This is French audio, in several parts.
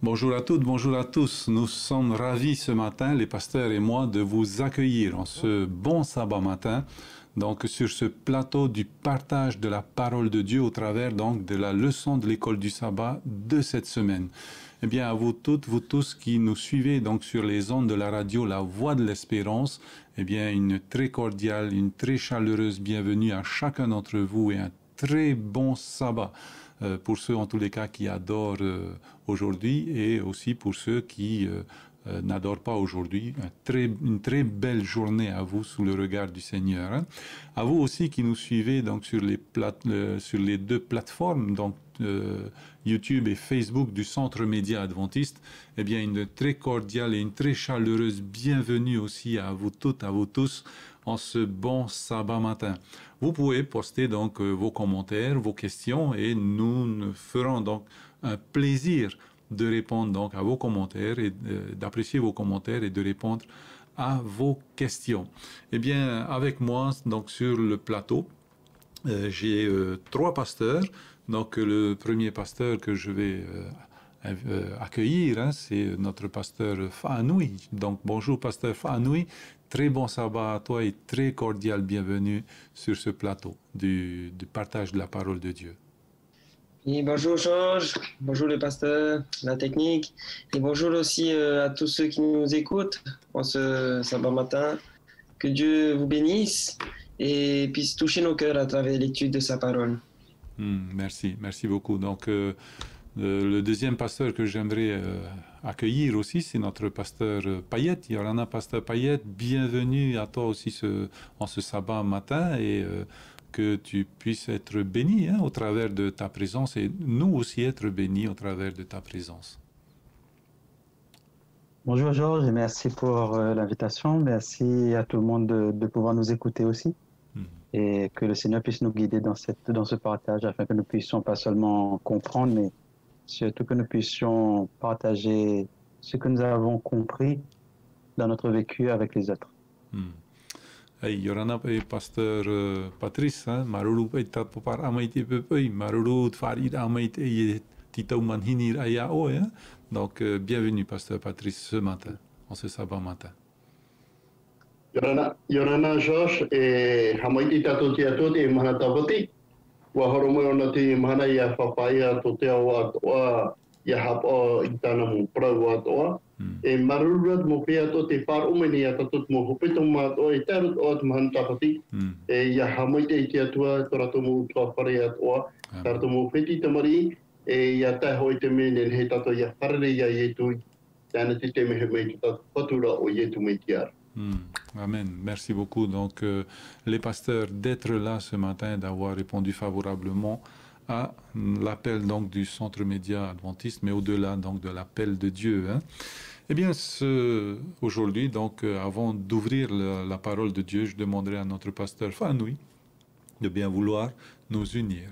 Bonjour à toutes, bonjour à tous. Nous sommes ravis ce matin, les pasteurs et moi, de vous accueillir en ce bon sabbat matin, donc sur ce plateau du partage de la parole de Dieu au travers donc de la leçon de l'école du sabbat de cette semaine. Eh bien, à vous toutes, vous tous qui nous suivez donc sur les ondes de la radio La Voix de l'Espérance, eh bien, une très cordiale, une très chaleureuse bienvenue à chacun d'entre vous et un très bon sabbat. Pour ceux en tous les cas qui adorent aujourd'hui et aussi pour ceux qui n'adorent pas aujourd'hui. Une très belle journée à vous sous le regard du Seigneur. Hein. À vous aussi qui nous suivez donc sur les deux plateformes, donc YouTube et Facebook du Centre Média Adventiste, eh bien une très cordiale et une très chaleureuse bienvenue aussi à vous toutes, à vous tous en ce bon sabbat matin. Vous pouvez poster donc vos commentaires, vos questions et nous ferons donc un plaisir de répondre donc à vos commentaires et d'apprécier vos commentaires et de répondre à vos questions. Eh bien, avec moi donc sur le plateau, j'ai trois pasteurs. Donc le premier pasteur que je vais accueillir, hein, c'est notre pasteur Fanoui. Donc bonjour pasteur Fanoui, très bon sabbat à toi et très cordial bienvenue sur ce plateau du partage de la parole de Dieu. Et bonjour Georges, bonjour le pasteur, la technique, et bonjour aussi à tous ceux qui nous écoutent en ce sabbat matin. Que Dieu vous bénisse et puisse toucher nos cœurs à travers l'étude de sa parole. Merci beaucoup. Donc le deuxième pasteur que j'aimerais accueillir aussi, c'est notre pasteur Payet. Yorana, pasteur Payet, bienvenue à toi aussi en ce sabbat matin et que tu puisses être béni au travers de ta présence et nous aussi être bénis au travers de ta présence. Bonjour Georges et merci pour l'invitation. Merci à tout le monde de pouvoir nous écouter aussi et que le Seigneur puisse nous guider dans ce partage afin que nous puissions pas seulement comprendre mais surtout que nous puissions partager ce que nous avons compris dans notre vécu avec les autres. Hey, Yorana pasteur Patrice, maruru pe tapopar amaite pe maruru farid amaite titau manhinir ayao. Donc bienvenue pasteur Patrice ce matin, en ce sabbat matin. Yorana Josh e hamaiti tato tiatot e mana tapoti. Wa horomo ona te mana ia whapaya to te awa toa ia hapo itana mo prau atoa. E marurat mo pia to te par umeni ata tot mo hopito ma to e tarut o te man tapati. E ia hamaiti te atua torato mo tua pare atoa. Tarto mo peti tamari e ia tai hoi te mene he tato ia parere ia yetu. Tana te te mehe mei tato patura o yetu mei tiara. Amen. Merci beaucoup. Donc, les pasteurs d'être là ce matin, d'avoir répondu favorablement à l'appel donc du Centre Média Adventiste, mais au-delà donc de l'appel de Dieu. Hein. Eh bien, aujourd'hui, donc, avant d'ouvrir la parole de Dieu, je demanderai à notre pasteur Fanoui de bien vouloir nous unir.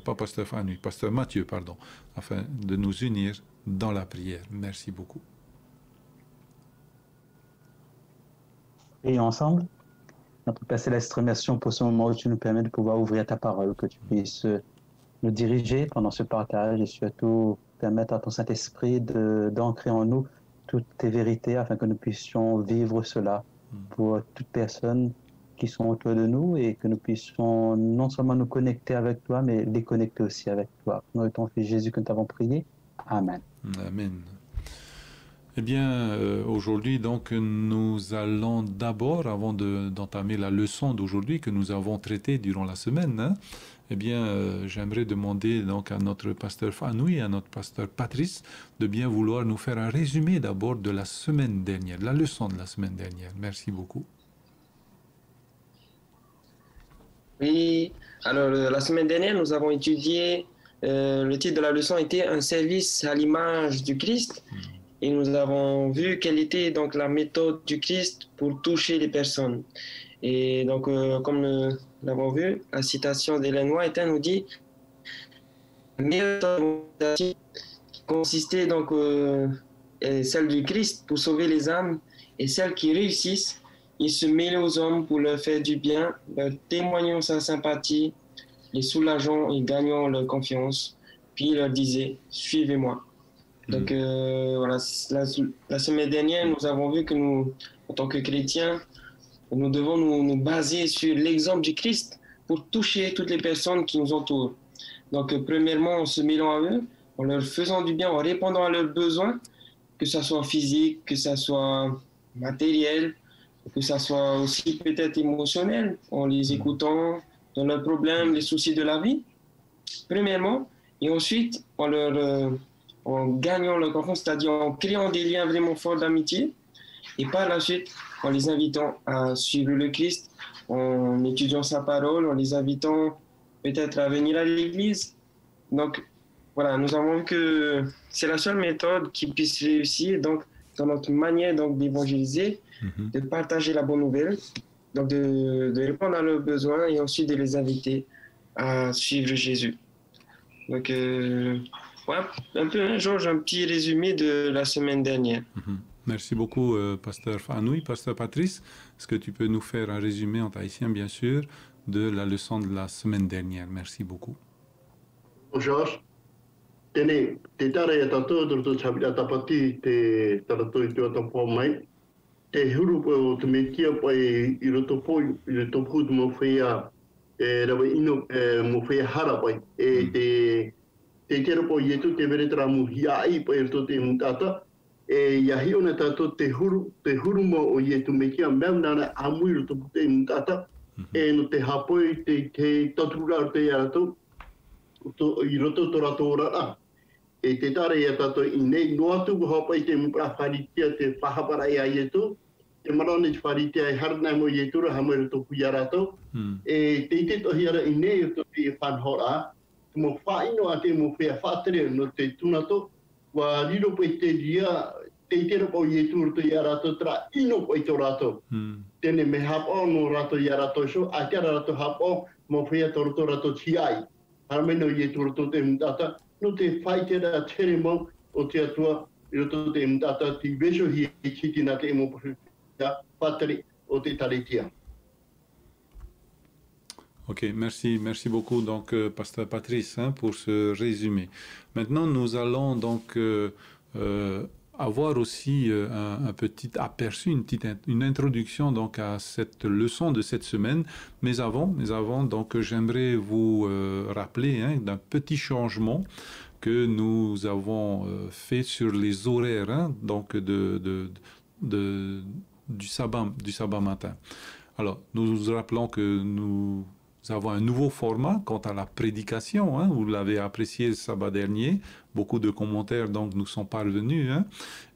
Pas pasteur Fanoui, pasteur Mathieu, pardon, afin de nous unir dans la prière. Merci beaucoup. Et ensemble, notre Père Céleste, remercions pour ce moment où tu nous permets de pouvoir ouvrir ta parole, que tu puisses nous diriger pendant ce partage et surtout permettre à ton Saint-Esprit d'ancrer en nous toutes tes vérités afin que nous puissions vivre cela pour toutes personnes qui sont autour de nous et que nous puissions non seulement nous connecter avec toi, mais les connecter aussi avec toi. Au nom de ton Fils Jésus que nous t'avons prié. Amen. Amen. Eh bien, aujourd'hui, donc, nous allons d'abord, avant d'entamer la leçon d'aujourd'hui que nous avons traitée durant la semaine, hein, eh bien, j'aimerais demander donc à notre pasteur Fanoui et à notre pasteur Patrice de bien vouloir nous faire un résumé d'abord de la semaine dernière, de la leçon de la semaine dernière. Merci beaucoup. Oui, alors la semaine dernière, nous avons étudié, le titre de la leçon était « Un service à l'image du Christ ». Et nous avons vu quelle était donc la méthode du Christ pour toucher les personnes. Et donc, comme nous l'avons vu, la citation d'Ellen White nous dit la méthode qui consistait donc celle du Christ pour sauver les âmes et celles qui réussissent, il se mêlait aux hommes pour leur faire du bien, leur témoignant sa sympathie, les soulageant et gagnant leur confiance, puis il leur disait « Suivez-moi ». Donc voilà, la semaine dernière, nous avons vu que nous, en tant que chrétiens, nous devons nous baser sur l'exemple du Christ pour toucher toutes les personnes qui nous entourent. Donc premièrement, en se mêlant à eux, en leur faisant du bien, en répondant à leurs besoins, que ça soit physique, que ça soit matériel, que ça soit aussi peut-être émotionnel, en les écoutant dans leurs problèmes, les soucis de la vie, premièrement, et ensuite en gagnant leur confiance, c'est-à-dire en créant des liens vraiment forts d'amitié, et par la suite, en les invitant à suivre le Christ, en étudiant sa parole, en les invitant peut-être à venir à l'église. Donc, voilà, nous avons vu que c'est la seule méthode qui puisse réussir donc, dans notre manière donc, d'évangéliser, de partager la bonne nouvelle, donc de répondre à leurs besoins et ensuite de les inviter à suivre Jésus. Donc, voilà, un peu, hein, Georges, un petit résumé de la semaine dernière. Merci beaucoup, Pasteur Fanoui. Pasteur Patrice, est-ce que tu peux nous faire un résumé en tahitien, bien sûr, de la leçon de la semaine dernière? Merci beaucoup. Georges, tēnei, te tara ia tātou, tō chabila tapati, te taratou i tō tampo mai, te huru o te metia pai i roto po, i roto po te mo whea, rawa ino mo whea hara pai, te tera po i etu te veretara mu hiai pai roto te mutata, ia hi ona tātou te huru mo o i etu metia, mea nana amui roto po te mutata, no te hapoi, te tatura o te aratou, i roto tō rato ora. Te tara ia tātou i nei no atu ko hapa i te mpara wharitia te whahapara ia i etu, te marone te wharitia i haranai mo i etura ha moe roto kuia rātou. Te ite tohi ara i nei o te whanhora, te mo whaino a te mo whea whātere no te tunato, wa riro po i te ria, te ite rapo i etu roto i a rātou tra ino po i tō rātou. Tēne me hapa no rātou i a rātou so, a te ara rātou hapa mo whea tō roto rātou tiai. Harameno i etu roto te mtata, no te whaitera tere mau o te atua i roto te mtata ti veso hi kiti nā te emo whatari o te taritia. Ok, merci beaucoup donc Pasteur Patrice pour ce résumé. Maintenant nous allons donc avoir aussi un petit aperçu, une introduction donc à cette leçon de cette semaine. Mais avant donc j'aimerais vous rappeler d'un petit changement que nous avons fait sur les horaires donc du sabbat matin. Alors nous nous rappelons que nous avons un nouveau format quant à la prédication. Vous l'avez apprécié le sabbat dernier. Beaucoup de commentaires donc nous sont parvenus.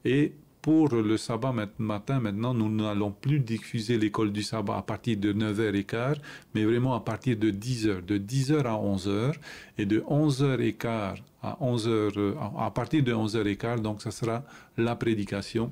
Et pour le sabbat matin, maintenant, nous n'allons plus diffuser l'école du sabbat à partir de 9h15, mais vraiment à partir de 10h, de 10h à 11h, et de 11h15 à 11h, à partir de 11h15, donc ça sera la prédication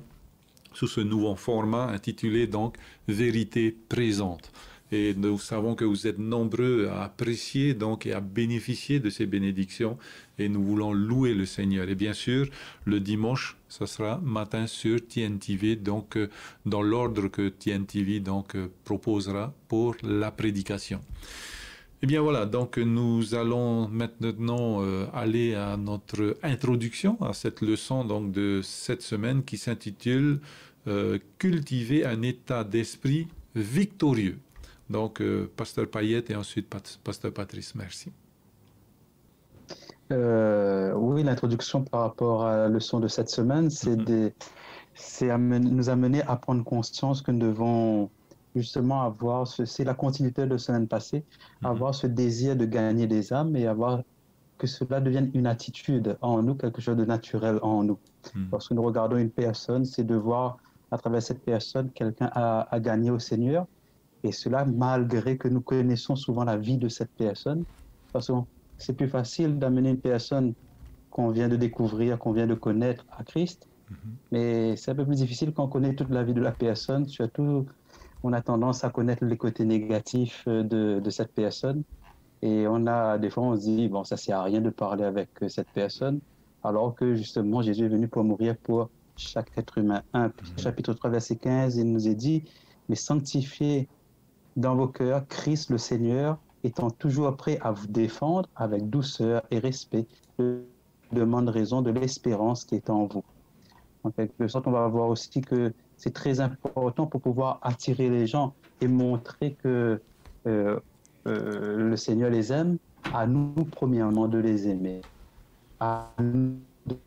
sous ce nouveau format intitulé donc Vérité présente. Et nous savons que vous êtes nombreux à apprécier donc et à bénéficier de ces bénédictions et nous voulons louer le Seigneur. Et bien sûr, le dimanche, ça sera matin sur TNTV, donc dans l'ordre que TNTV donc proposera pour la prédication. Et bien voilà, donc nous allons maintenant aller à notre introduction à cette leçon donc de cette semaine qui s'intitule Cultiver un état d'esprit victorieux. Donc, Pasteur Payette et ensuite Pasteur Patrice, merci. Oui, l'introduction par rapport à la leçon de cette semaine, c'est nous amener à prendre conscience que nous devons justement avoir, c'est la continuité de la semaine passée, avoir ce désir de gagner des âmes et avoir que cela devienne une attitude en nous, quelque chose de naturel en nous. Lorsque nous regardons une personne, c'est de voir à travers cette personne quelqu'un à gagner au Seigneur. Et cela malgré que nous connaissons souvent la vie de cette personne. Parce que c'est plus facile d'amener une personne qu'on vient de découvrir, qu'on vient de connaître à Christ. Mais c'est un peu plus difficile quand on connaît toute la vie de la personne. Surtout, on a tendance à connaître les côtés négatifs de cette personne. Et des fois, on se dit, bon, ça ne sert à rien de parler avec cette personne. Alors que justement, Jésus est venu pour mourir pour chaque être humain. Chapitre 3, verset 15, il nous est dit, mais sanctifiez dans vos cœurs Christ le Seigneur, étant toujours prêt à vous défendre avec douceur et respect. Le demande raison de l'espérance qui est en vous. En quelque sorte, on va voir aussi que c'est très important pour pouvoir attirer les gens et montrer que le Seigneur les aime, à nous premièrement de les aimer. À nous de...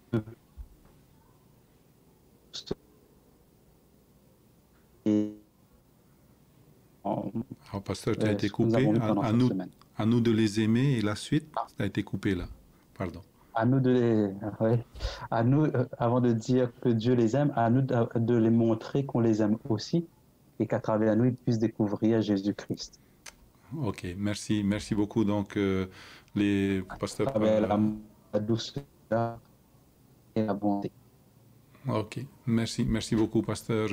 Alors, pasteur, tu as été coupé. À nous de les aimer et la suite, ça a été coupé là. Pardon. À nous de les, ouais. À nous, avant de dire que Dieu les aime, à nous de les montrer qu'on les aime aussi et qu'à travers nous, ils puissent découvrir Jésus-Christ. Ok, merci beaucoup. Donc, les pasteurs... À travers la douceur et la bonté. Ok, merci beaucoup, pasteur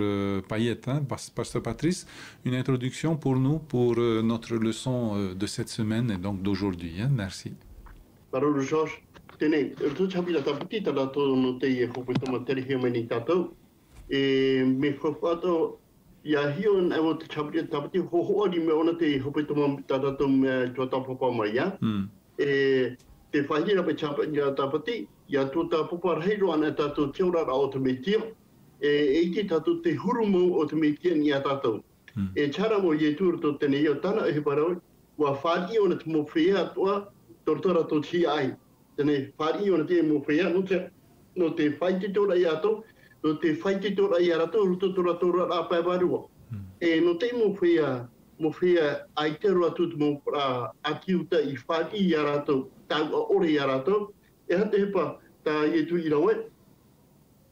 Payette. Hein? Pasteur Patrice, une introduction pour nous, pour notre leçon de cette semaine et donc d'aujourd'hui. Hein? Merci. Parole Georges. Tēnei, tu chapi la tapiti tala tō no te i hopo tama tere hea mai ni tātou. E me whawhato, ia hio en ewa te chapi la tapiti, ho hoari me ona te i hopo tama tātou me tua tāpapa mai, ia. E te whahira pe chapi la tapiti, ia tō tāpapa reiro ana tātou te orara o te metia, e ki tātou te hurumu o te metia ni a tātou. E chara mo i e tūra tō tēnei o tāna e he parau, wa whāri ona te mo whea toa, tortora tō ti ai. Tēnei whāri o na te mo whea, no te whaiti tōra i ato, no te whaiti tōra i arato, ruto tōra tōra a pēwarua. E no te mo whea ai te roa tūtu mo atiuta i whāti i arato, tau a ore i arato, e hate hepa tā i e tu i rawe.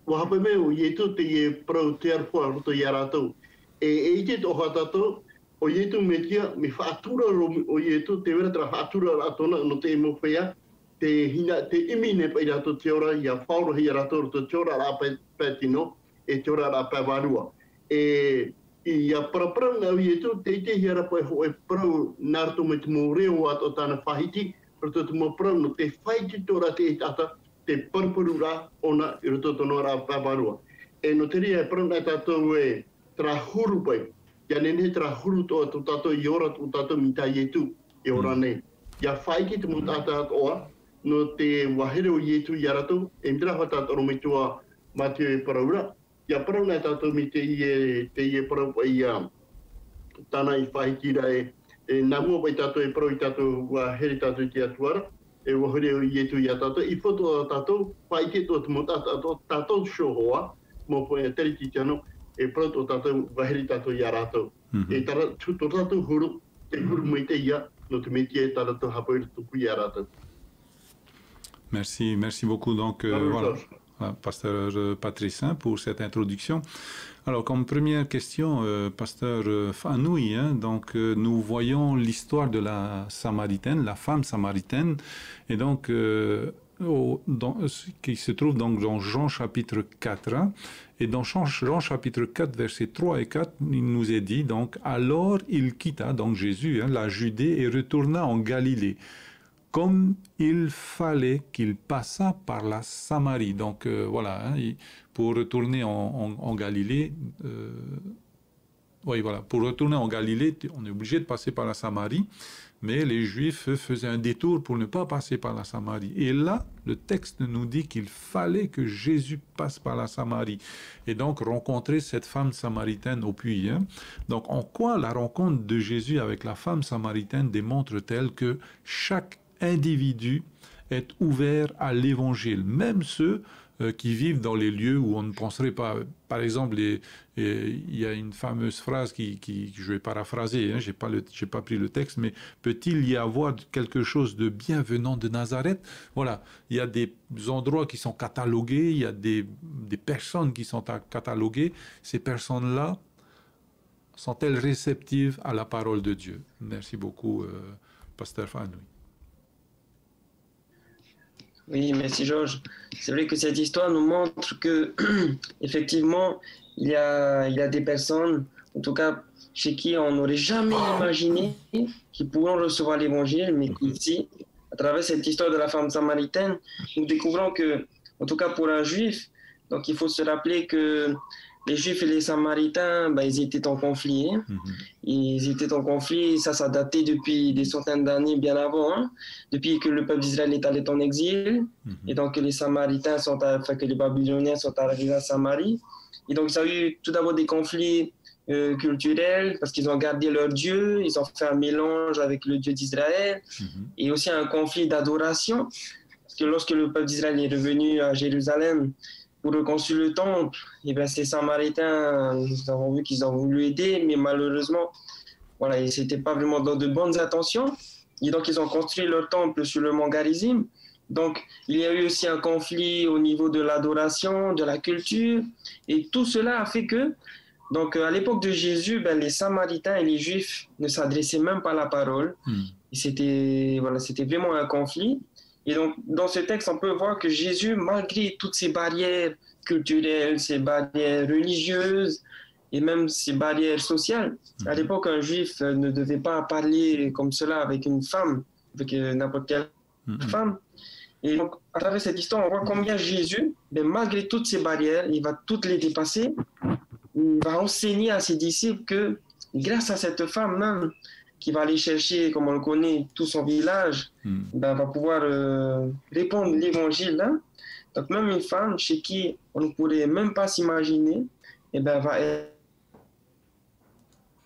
Wa hapa meu i e tu te i e prau te arwha ruto i arato. E i te toha tato, o i e tu me tia, me whātura o i e tu, te wera tra whātura ratona no te mo whea, te hina te imine pai rato te ora ia whaoro hi rato to te ora la petino e te ora la pavarua e ia prapra na i tu te hira pai ho e pro narto me te mo reo ato tana whahiti roto te mo pro no te whaiti tora te tata te parpurura ona i roto tono ra pavarua e no te ria pro na tato e trahuru pai ia nene trahuru to tato i ora to tato mita i tu e ora nei ia whaiti te mo tata oa no te wahere o ietu i arato, e mira hata toro me tua Mateo e paraura. Ia parauna e tātou mi te ie parau pai tāna i whahikira e nā mua pai tātou e parau i tātou wahere tātou i te atuara, e wahere o ietu i a tātou. I whoto a tātou, whaike tō te mo tātou shohoa, mō poe a teriki tiano, e parau tō tātou wahere tātou i a rātou. E tara tō tātou huru, te huru mai te ia, no te metia e tātou hapoe tupu i a rātou. Merci beaucoup. Donc, voilà, pasteur Patrice, hein, pour cette introduction. Alors, comme première question, pasteur Fanoui, hein, donc nous voyons l'histoire de la Samaritaine, la femme samaritaine, et donc qui se trouve donc dans Jean chapitre 4. Hein, et dans Jean chapitre 4, versets 3 et 4, il nous est dit, donc, alors il quitta, donc Jésus, hein, la Judée et retourna en Galilée, comme il fallait qu'il passât par la Samarie. Donc voilà, hein, pour retourner en Galilée, oui, voilà, pour retourner en Galilée, on est obligé de passer par la Samarie, mais les Juifs faisaient un détour pour ne pas passer par la Samarie. Et là, le texte nous dit qu'il fallait que Jésus passe par la Samarie et donc rencontrer cette femme samaritaine au puits. Hein. Donc en quoi la rencontre de Jésus avec la femme samaritaine démontre-t-elle que chaque individu est ouvert à l'évangile, même ceux qui vivent dans les lieux où on ne penserait pas. Par exemple, il y a une fameuse phrase que je vais paraphraser, hein, j'ai pas pris le texte, mais peut-il y avoir quelque chose de bien venant de Nazareth? Voilà, il y a des endroits qui sont catalogués, il y a des personnes qui sont cataloguées. Ces personnes-là sont-elles réceptives à la parole de Dieu? Merci beaucoup, pasteur Fanoui. Oui, merci Georges. C'est vrai que cette histoire nous montre que, effectivement, il y a des personnes, en tout cas chez qui on n'aurait jamais imaginé qu'ils pourront recevoir l'évangile, mais ici, à travers cette histoire de la femme samaritaine, nous découvrons que, en tout cas pour un juif, donc il faut se rappeler que les Juifs et les Samaritains, ben, ils étaient en conflit. Hein. Ils étaient en conflit, ça datait depuis des centaines d'années bien avant, hein, depuis que le peuple d'Israël est allé en exil, et donc que les Samaritains que les Babyloniens sont arrivés à Samarie. Et donc, ça a eu tout d'abord des conflits culturels, parce qu'ils ont gardé leur Dieu, ils ont fait un mélange avec le Dieu d'Israël, et aussi un conflit d'adoration, parce que lorsque le peuple d'Israël est revenu à Jérusalem pour reconstruire le temple, et bien ces Samaritains, nous avons vu qu'ils ont voulu aider, mais malheureusement, voilà, ce n'était pas vraiment dans de bonnes intentions, et donc ils ont construit leur temple sur le mont Garizim. Donc, il y a eu aussi un conflit au niveau de l'adoration, de la culture, et tout cela a fait que, donc à l'époque de Jésus, ben, les Samaritains et les Juifs ne s'adressaient même pas à la parole. Et c'était vraiment un conflit. Et donc, dans ce texte, on peut voir que Jésus, malgré toutes ces barrières culturelles, ces barrières religieuses, et même ces barrières sociales, à l'époque, un Juif ne devait pas parler comme cela avec une femme, avec n'importe quelle femme. Et donc, à travers cette histoire, on voit combien Jésus, ben, malgré toutes ces barrières, il va toutes les dépasser. Il va enseigner à ses disciples que grâce à cette femme même, qui va aller chercher, comme on le connaît, tout son village, ben, va pouvoir répondre l'évangile. Hein. Donc, même une femme chez qui on ne pourrait même pas s'imaginer, et ben, va être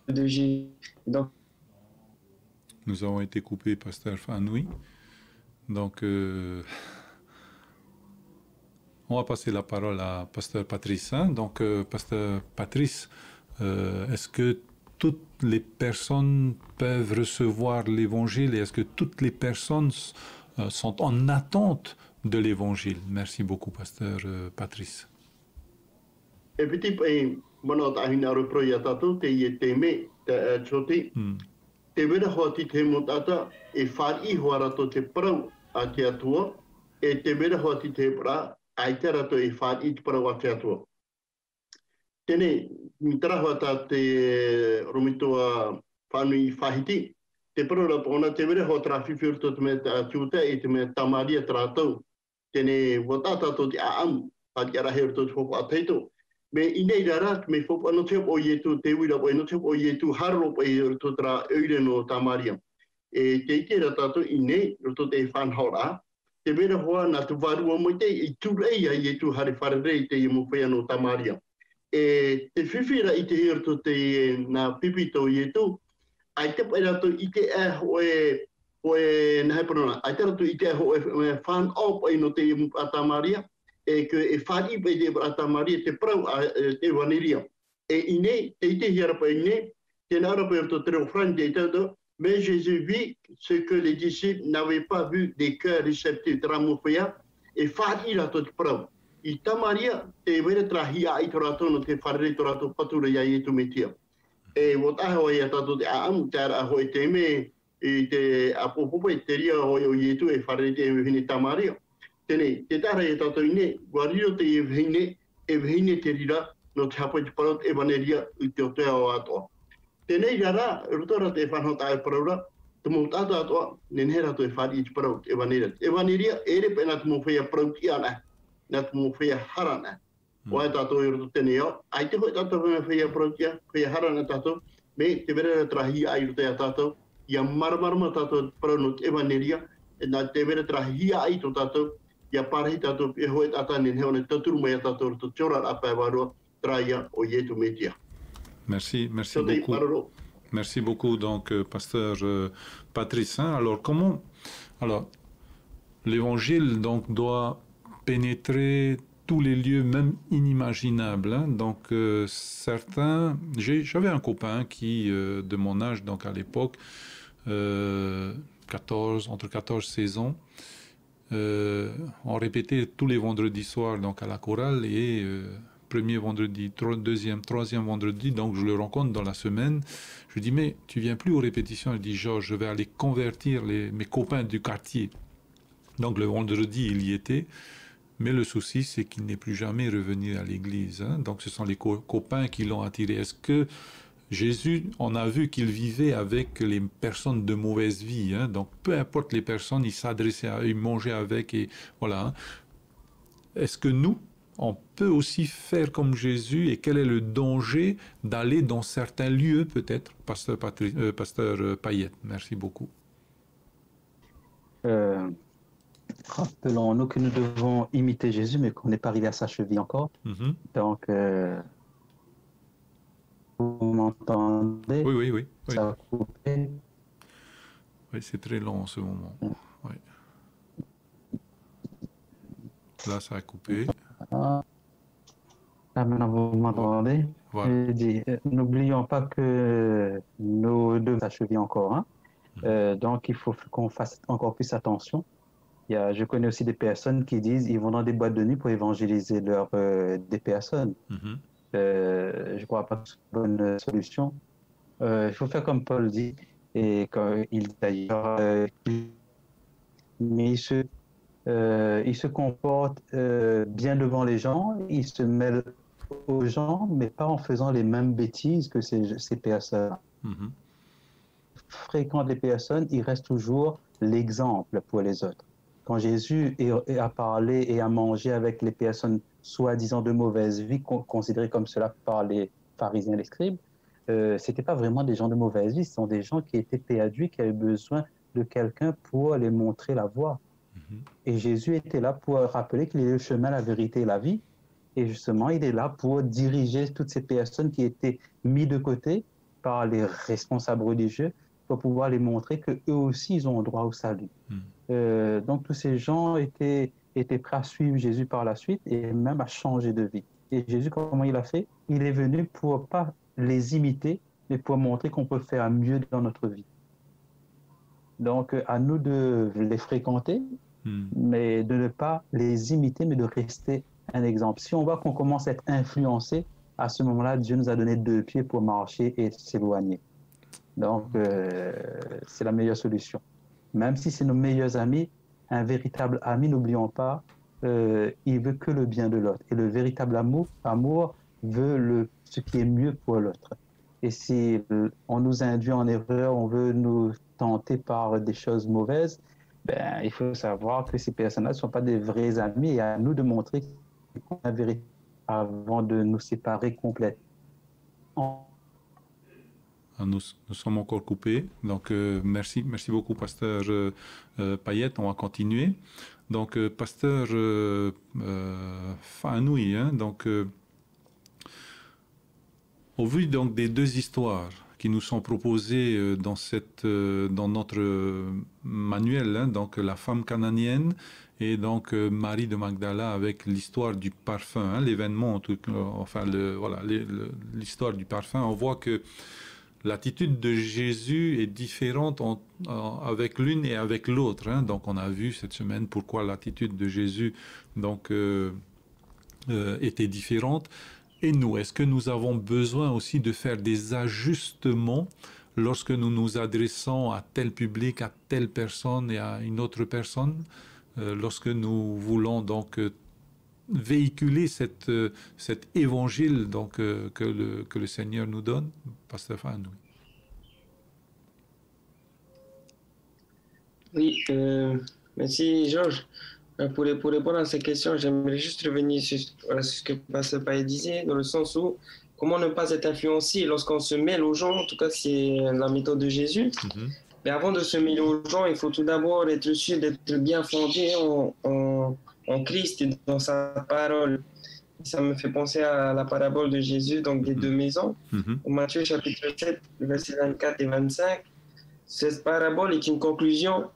de Jésus. Donc, nous avons été coupés, pasteur Fanoui. Donc, on va passer la parole à pasteur Patrice. Hein? Donc, pasteur Patrice, est-ce que toutes les personnes peuvent recevoir l'évangile et est-ce que toutes les personnes sont en attente de l'évangile? Merci beaucoup, pasteur Patrice. Te wera hoa ti te motata e whāi hoa rato te parau a te atua, e te wera hoa ti te para ai te rato e whāi te parau a te atua. Tēnei, mi tara hoa tā te romitoa whānui whahiti, te parau rapo ona te wera hoa tra whiwhiru to te mea tiuta e te mea tamaria tratau. Tēnei, watata to te aamu, hati araheru to te whopo a teito. Me inei rara, me whopo ano te o ietu, te wira po ano te o ietu, haro po e roto tra eure no tamaria. E te ite ratato inei, roto te whanhora, te mera hoa na tu varua mo te, i turei a ietu hare wharerei te imu whea no tamaria. E te whiwhira i te roto te na pipito ietu, ai te pai rato i te e hoe na heparona, ai te rato i te e hoe whan op ai no te imu a tamaria, e ke e whāi pe te Atamaria te prau a te waniria. E inei, te ite hiarapa inei, te nārapa e to te reo frani te tauta, mais Jésus vit ce que les disciples n'avaient pas vu des cœurs réceptifs de ramofea, e whāi rato te prau. I Tamaria, te wera trahia ai torato no te wharere torato patura ia i tu metia. E wotaho ia tato te aamu, te ara hoi te me, i te apopopo e te ria hoi o ietu e wharere te hine Tamaria. Tēnei, te tāra e tātou ine, wariro te e vihine te rira no te hapa i te parau e waneria i te o te ao atoa. Tēnei rara, rutora te whanhota e paraura, te mou tātou atoa, nenhera to e whari i te parau e waneria. E waneria, ere pe nā te mou whea parau ki ana, nā te mou whea harana. O ai tātou e roto tēnei au, ai te hoi tātou whea parau ki a, whea harana tātou, me te vera trahi ai roto e tātou, ia maramarama tātou parau no te e waneria, e nā te vera trahi ai to tātou, ia parahi tātou e hoe tātane heone taturu mai tātou to tiora apa e waroa traia o ietu metia. Merci beaucoup. Merci beaucoup, donc, pasteur Patrice. Alors, l'évangile donc doit pénétrer tous les lieux, même inimaginables. Hein. Donc, certains, j'avais un copain qui, de mon âge, donc à l'époque, entre 14 et 16 ans, on répétait tous les vendredis soirs donc à la chorale et premier vendredi, deuxième, troisième vendredi, donc je le rencontre dans la semaine. Je lui dis mais tu viens plus aux répétitions? Il dit Georges, je vais aller convertir mes copains du quartier. Donc le vendredi il y était, mais le souci c'est qu'il n'est plus jamais revenu à l'église. Hein. Donc ce sont les copains qui l'ont attiré. Est-ce que Jésus, on a vu qu'il vivait avec les personnes de mauvaise vie, hein, donc peu importe les personnes, il s'adressait à eux, il mangeait avec, et voilà. Hein. Est-ce que nous, on peut aussi faire comme Jésus et quel est le danger d'aller dans certains lieux peut-être, pasteur Payette. Merci beaucoup. Rappelons-nous que nous devons imiter Jésus, mais qu'on n'est pas arrivé à sa cheville encore. Donc, vous m'entendez? Oui. Ça a coupé. Oui, c'est très long en ce moment. Oui. Là, ça a coupé. Là, maintenant, vous m'entendez? Voilà. Je dis, n'oublions pas que nous devons s'achever encore. Donc, il faut qu'on fasse encore plus attention. Je connais aussi des personnes qui disent qu'ils vont dans des boîtes de nuit pour évangéliser des personnes. Je ne crois pas que c'est une bonne solution. Il faut faire comme Paul dit, et quand il d'ailleurs, mais il se comporte bien devant les gens, il se mêle aux gens, mais pas en faisant les mêmes bêtises que ces personnes. Fréquente les personnes, il reste toujours l'exemple pour les autres. Quand Jésus a parlé et a mangé avec les personnes soi-disant de mauvaise vie, considérées comme cela par les pharisiens et les scribes, ce n'étaient pas vraiment des gens de mauvaise vie, ce sont des gens qui étaient perdus, qui avaient besoin de quelqu'un pour les montrer la voie. Et Jésus était là pour rappeler qu'il est le chemin, la vérité et la vie. Et justement, il est là pour diriger toutes ces personnes qui étaient mises de côté par les responsables religieux pour pouvoir les montrer qu'eux aussi, ils ont droit au salut. Donc, tous ces gens étaient prêts à suivre Jésus par la suite et même à changer de vie. Et Jésus, comment il a fait? Il est venu pour pas les imiter, mais pour montrer qu'on peut faire mieux dans notre vie. Donc, à nous de les fréquenter, mais de ne pas les imiter, mais de rester un exemple. Si on voit qu'on commence à être influencé, à ce moment-là, Dieu nous a donné 2 pieds pour marcher et s'éloigner. Donc, c'est la meilleure solution. Même si c'est nos meilleurs amis, un véritable ami, n'oublions pas, il veut que le bien de l'autre. Et le véritable amour veut ce qui est mieux pour l'autre. Et si on nous induit en erreur, on veut nous tenter par des choses mauvaises, il faut savoir que ces personnes-là ne sont pas des vrais amis et à nous de montrer la vérité avant de nous séparer complètement. Nous sommes encore coupés. Donc, merci beaucoup, pasteur Payette. On va continuer. Donc, pasteur Fanoui, donc, au vu donc des 2 histoires qui nous sont proposées dans notre manuel, donc la femme cananéenne et donc Marie de Magdala avec l'histoire du parfum, l'événement, l'histoire du parfum, on voit que l'attitude de Jésus est différente avec l'une et avec l'autre. Donc, on a vu cette semaine pourquoi l'attitude de Jésus était différente. Et nous, est-ce que nous avons besoin aussi de faire des ajustements lorsque nous nous adressons à tel public, à telle personne et à une autre personne, lorsque nous voulons donc véhiculer cet évangile donc, que le Seigneur nous donne? Pasteur Fanoui. Oui, merci Georges. Pour répondre à ces questions, j'aimerais juste revenir sur ce que Pasteur Payet disait, dans le sens où comment ne pas être influencé lorsqu'on se mêle aux gens, en tout cas c'est la méthode de Jésus. Mais avant de se mêler aux gens, il faut tout d'abord être sûr d'être bien fondé en Christ et dans sa parole. Ça me fait penser à la parabole de Jésus, donc des 2 maisons. Au Matthieu chapitre 7, versets 24 et 25. Cette parabole est une conclusion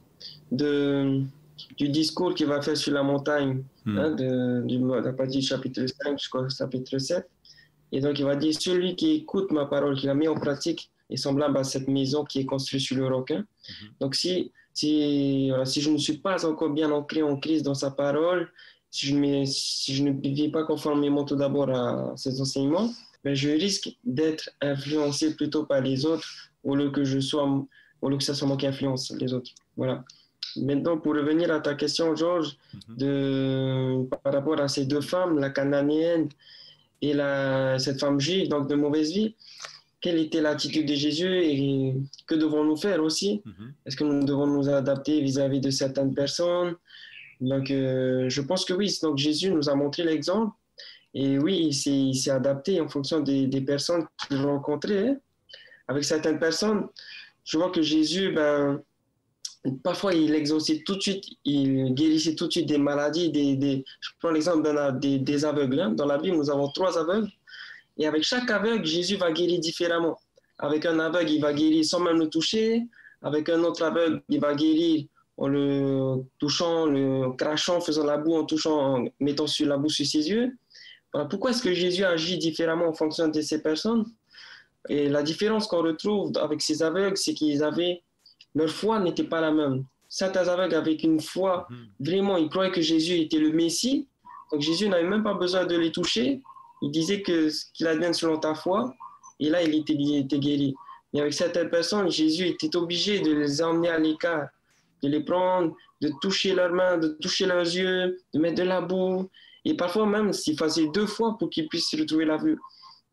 du discours qu'il va faire sur la montagne, à partir du chapitre 5 jusqu'au chapitre 7. Et donc il va dire, celui qui écoute ma parole, qui la met en pratique, est semblable à cette maison qui est construite sur le roc. Donc si je ne suis pas encore bien ancré en Christ dans sa parole, si je ne vis pas conformément tout d'abord à ses enseignements, je risque d'être influencé plutôt par les autres au lieu que ce soit moi qui influence les autres. Voilà. Maintenant, pour revenir à ta question, Georges, par rapport à ces 2 femmes, la cananéenne et cette femme juive, donc de mauvaise vie, quelle était l'attitude de Jésus et que devons-nous faire aussi? Est-ce que nous devons nous adapter vis-à-vis de certaines personnes? Donc, je pense que oui. Donc, Jésus nous a montré l'exemple Et oui, il s'est adapté en fonction des personnes qu'il rencontrait, hein. Avec certaines personnes, je vois que Jésus, ben, parfois il exauçait tout de suite, il guérissait tout de suite des maladies. Je prends l'exemple des aveugles, hein. Dans la Bible, nous avons 3 aveugles. Et avec chaque aveugle, Jésus va guérir différemment. Avec un aveugle, il va guérir sans même le toucher. Avec un autre aveugle, il va guérir en le touchant, le crachant, faisant la boue, en touchant, en mettant sur la boue sur ses yeux. Voilà. Pourquoi est-ce que Jésus agit différemment en fonction de ces personnes? Et la différence qu'on retrouve avec ces aveugles, c'est qu'ils avaient, leur foi n'était pas la même. Certains aveugles avec une foi, vraiment, ils croyaient que Jésus était le Messie. Donc Jésus n'avait même pas besoin de les toucher. Il disait que qu'il advienne selon ta foi. Et là, il était guéri. Mais avec certaines personnes, Jésus était obligé de les emmener à l'écart, de les prendre, de toucher leurs mains, de toucher leurs yeux, de mettre de la boue. Et parfois même, s'il faisait 2 fois pour qu'ils puissent retrouver la vue.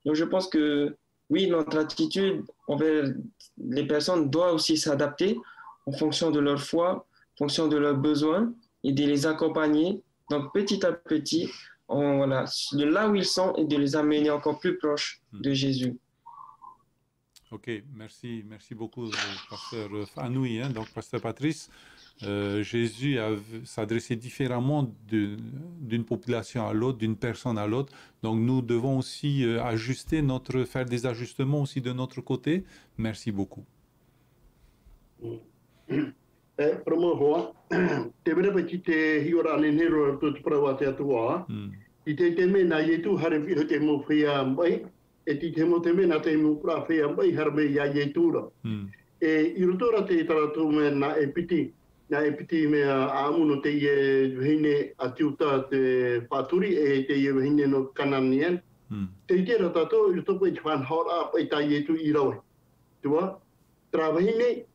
Donc je pense que oui, notre attitude envers les personnes doit aussi s'adapter en fonction de leur foi, en fonction de leurs besoins et de les accompagner. Donc petit à petit, voilà, de là où ils sont et de les amener encore plus proches de Jésus. Ok, merci beaucoup, pasteur Fanoui, hein. Donc, pasteur Patrice, Jésus s'adressait différemment d'une population à l'autre, d'une personne à l'autre. Donc, nous devons aussi faire des ajustements aussi de notre côté. Merci beaucoup. E ti te mo te mena te mu pra whea mai harme ia ye tūra. E i rotora te taratu me na e piti me a amuno te ie hine a tiuta te whāturi e te ie hine no kananien. Te i tera tato i roto koe te whanhora a ta ie tu i rawe. Tua, trawahine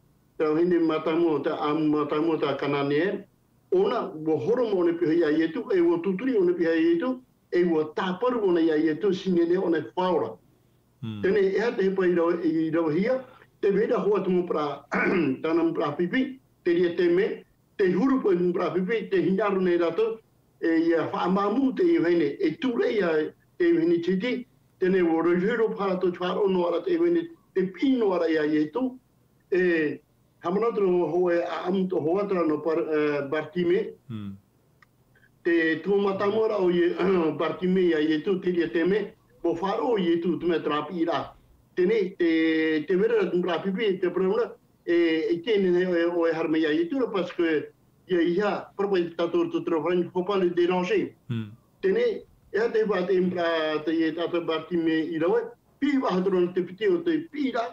matamu ta amu matamu ta kananien. Ona, wo horo mo ne piha ia ie tu, e wo tuturi o ne piha ie tu, e wo tāparu o ne ia ie tu sinene o ne whaora. Tēne ea te hepa i rawa hia, te veda hoa tumu pra tāna mpra pipi, te ria te me, te hurupo i mpra pipi, te hinaru nei rato, e ia whaamamu te iwhene, e ture ia te iwhene titi, tēne wo roihero pārato tuaro no ara te iwhene, te pino ara ia ietu, e hamanatro hoe a amuto hoatara no Bartime, te tūmatamora o Bartime ia ietu, te ria te me, po wharo i tu me trapi i rā. Tēne, te vera mpra pipi, te prauna, e tēne o e harme ia i tura, parce que ia, parpa i tato tu trofani, faut pas le déranger. Tēne, ea te wā te mpra te e tata Bartime i rawe, pi wahatoro te piti o te pi rā,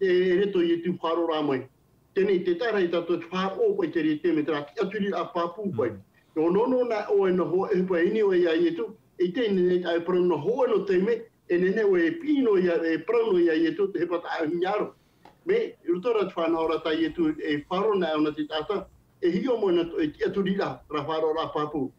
e reto i tu wharo rā mai. Tēne, te tara i tato wharo pai te ri te me traki, aturi a papu pai. No nono na o e no ho e pa ini o ia i tu, e tēne ai prono hoa no teime, e nene o e pino ia, e prono ia i tu, te hepa tā hiaro. Me, i rotora te whanahora tā i tu, e wharo na ona te tata, e hio mo na e tia turi rā, ra wharo rā papu.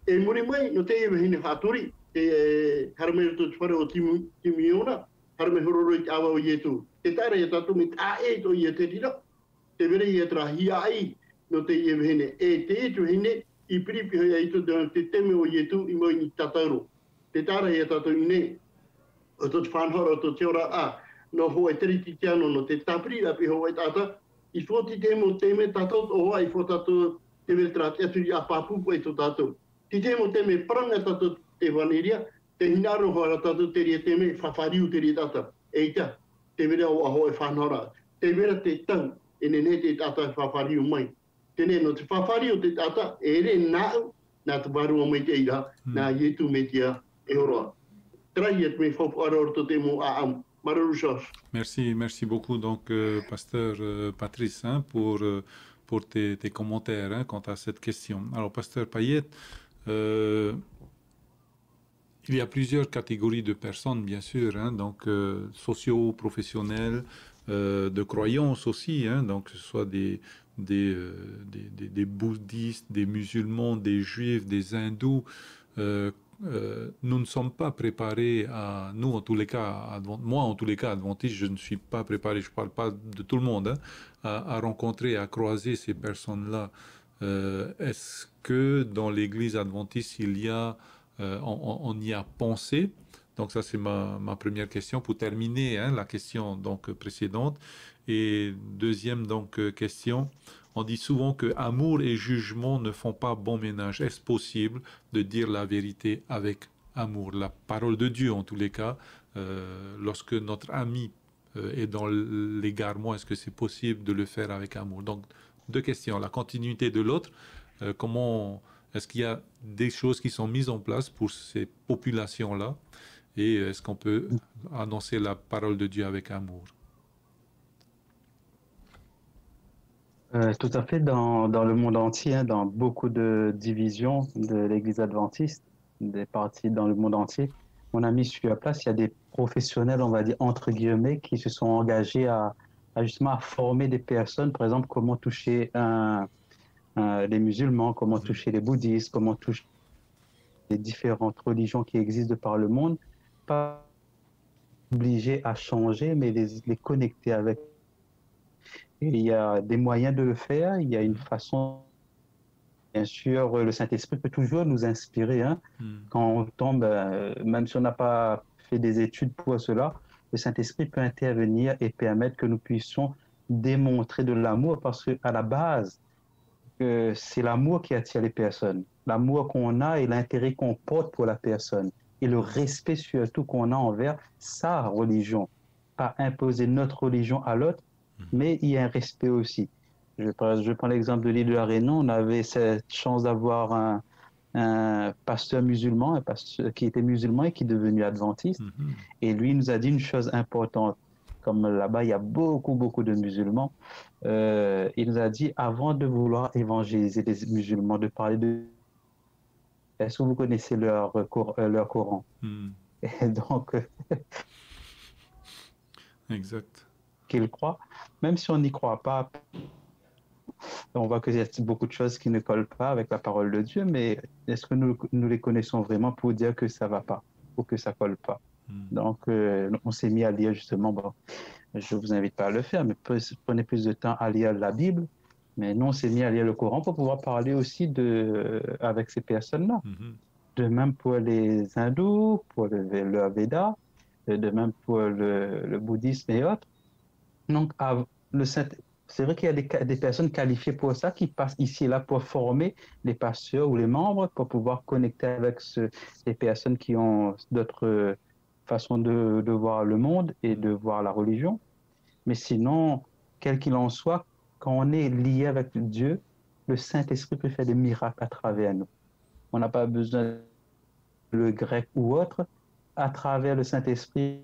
E muri mai, no te ewe hine whāturi, e harame roto te whare o timiona, harame hororo i awa o i tu. Te tara i tatu me tā e to i te rira, te vere i tra hia ai, no te ewe hine. E te etu hine, i piripi hoi aitu te teme o ietu i moi ni tatauro. Te tāra i tatu i ne, o tō te whanhora o tō te ora a, no hoa i teriti te ano no te tapri rapi hoa i tata, i fōti temo teme tatou o hoa i fō tatou te vetra te aturi a papupu e tō tatou. Ti temo teme pranga tatou te whaneria, te hinaro hoa tatou te ria teme whawhariu te ria tata. E ita, te vera o a hoa i whanhora. Te vera te tau, e nene te tata whawhariu mai. Tēnei no te whawhari o te tata, e re nāu, nā te warua mai te ira, nā ietu me tia e horoa. Trai et me whawhara o te mo a am. Mararu Georges. Merci beaucoup, donc, pasteur Patrice, hein, pour tes commentaires, hein, quant à cette question. Alors, pasteur Payette, il y a plusieurs catégories de personnes, bien sûr, hein, donc sociaux, professionnels, de croyances aussi, hein, donc que ce soit des bouddhistes, des musulmans, des juifs, des hindous. Nous ne sommes pas préparés nous en tous les cas, moi en tous les cas adventiste, je ne suis pas préparé, je ne parle pas de tout le monde, hein, à rencontrer, à croiser ces personnes-là. Est-ce que dans l'église adventiste il y a on y a pensé? Donc ça, c'est ma première question pour terminer, hein, la question donc précédente. Et deuxième donc question, on dit souvent que amour et jugement ne font pas bon ménage. Est-ce possible de dire la vérité avec amour? La parole de Dieu, en tous les cas, lorsque notre ami est dans l'égarement, est-ce que c'est possible de le faire avec amour? Donc, deux questions. La continuité de l'autre, comment est-ce qu'il y a des choses qui sont mises en place pour ces populations-là? Et est-ce qu'on peut annoncer la parole de Dieu avec amour? Tout à fait, dans le monde entier, hein, dans beaucoup de divisions de l'Église adventiste, des partis dans le monde entier, on a mis sur place, il y a des professionnels, on va dire, entre guillemets, qui se sont engagés à justement à former des personnes, par exemple, comment toucher les musulmans, comment toucher les bouddhistes, comment toucher les différentes religions qui existent de par le monde, pas obligés à changer, mais les connecter avec. Et il y a des moyens de le faire, il y a une façon. Bien sûr, le Saint-Esprit peut toujours nous inspirer, hein. Quand on tombe, même si on n'a pas fait des études pour cela, le Saint-Esprit peut intervenir et permettre que nous puissions démontrer de l'amour, parce qu'à la base, c'est l'amour qui attire les personnes. L'amour qu'on a et l'intérêt qu'on porte pour la personne. Et le respect surtout qu'on a envers sa religion. Pas imposer notre religion à l'autre, mais il y a un respect aussi. Je prends l'exemple de l'île de la Réunion. On avait cette chance d'avoir un pasteur musulman, un pasteur qui était musulman et qui est devenu adventiste. Et lui nous a dit une chose importante. Comme là-bas, il y a beaucoup de musulmans. Il nous a dit, avant de vouloir évangéliser les musulmans, de parler de... Est-ce que vous connaissez leur Coran? Et donc, exact. qu'ils croient, même si on n'y croit pas, on voit qu'il y a beaucoup de choses qui ne collent pas avec la parole de Dieu, mais est-ce que nous les connaissons vraiment pour dire que ça ne va pas ou que ça ne colle pas? Donc, on s'est mis à lire justement, bon, je ne vous invite pas à le faire, mais prenez plus de temps à lire la Bible. Mais nous, on s'est mis à lire le Coran pour pouvoir parler aussi avec ces personnes-là. De même pour les hindous, pour le Veda, de même pour le bouddhisme et autres. Donc, c'est vrai qu'il y a des personnes qualifiées pour ça qui passent ici et là pour former les pasteurs ou les membres pour pouvoir connecter avec les personnes qui ont d'autres façons de voir le monde et de voir la religion. Mais sinon, quel qu'il en soit, quand on est lié avec Dieu, le Saint-Esprit peut faire des miracles à travers nous. On n'a pas besoin le grec ou autre. À travers le Saint-Esprit,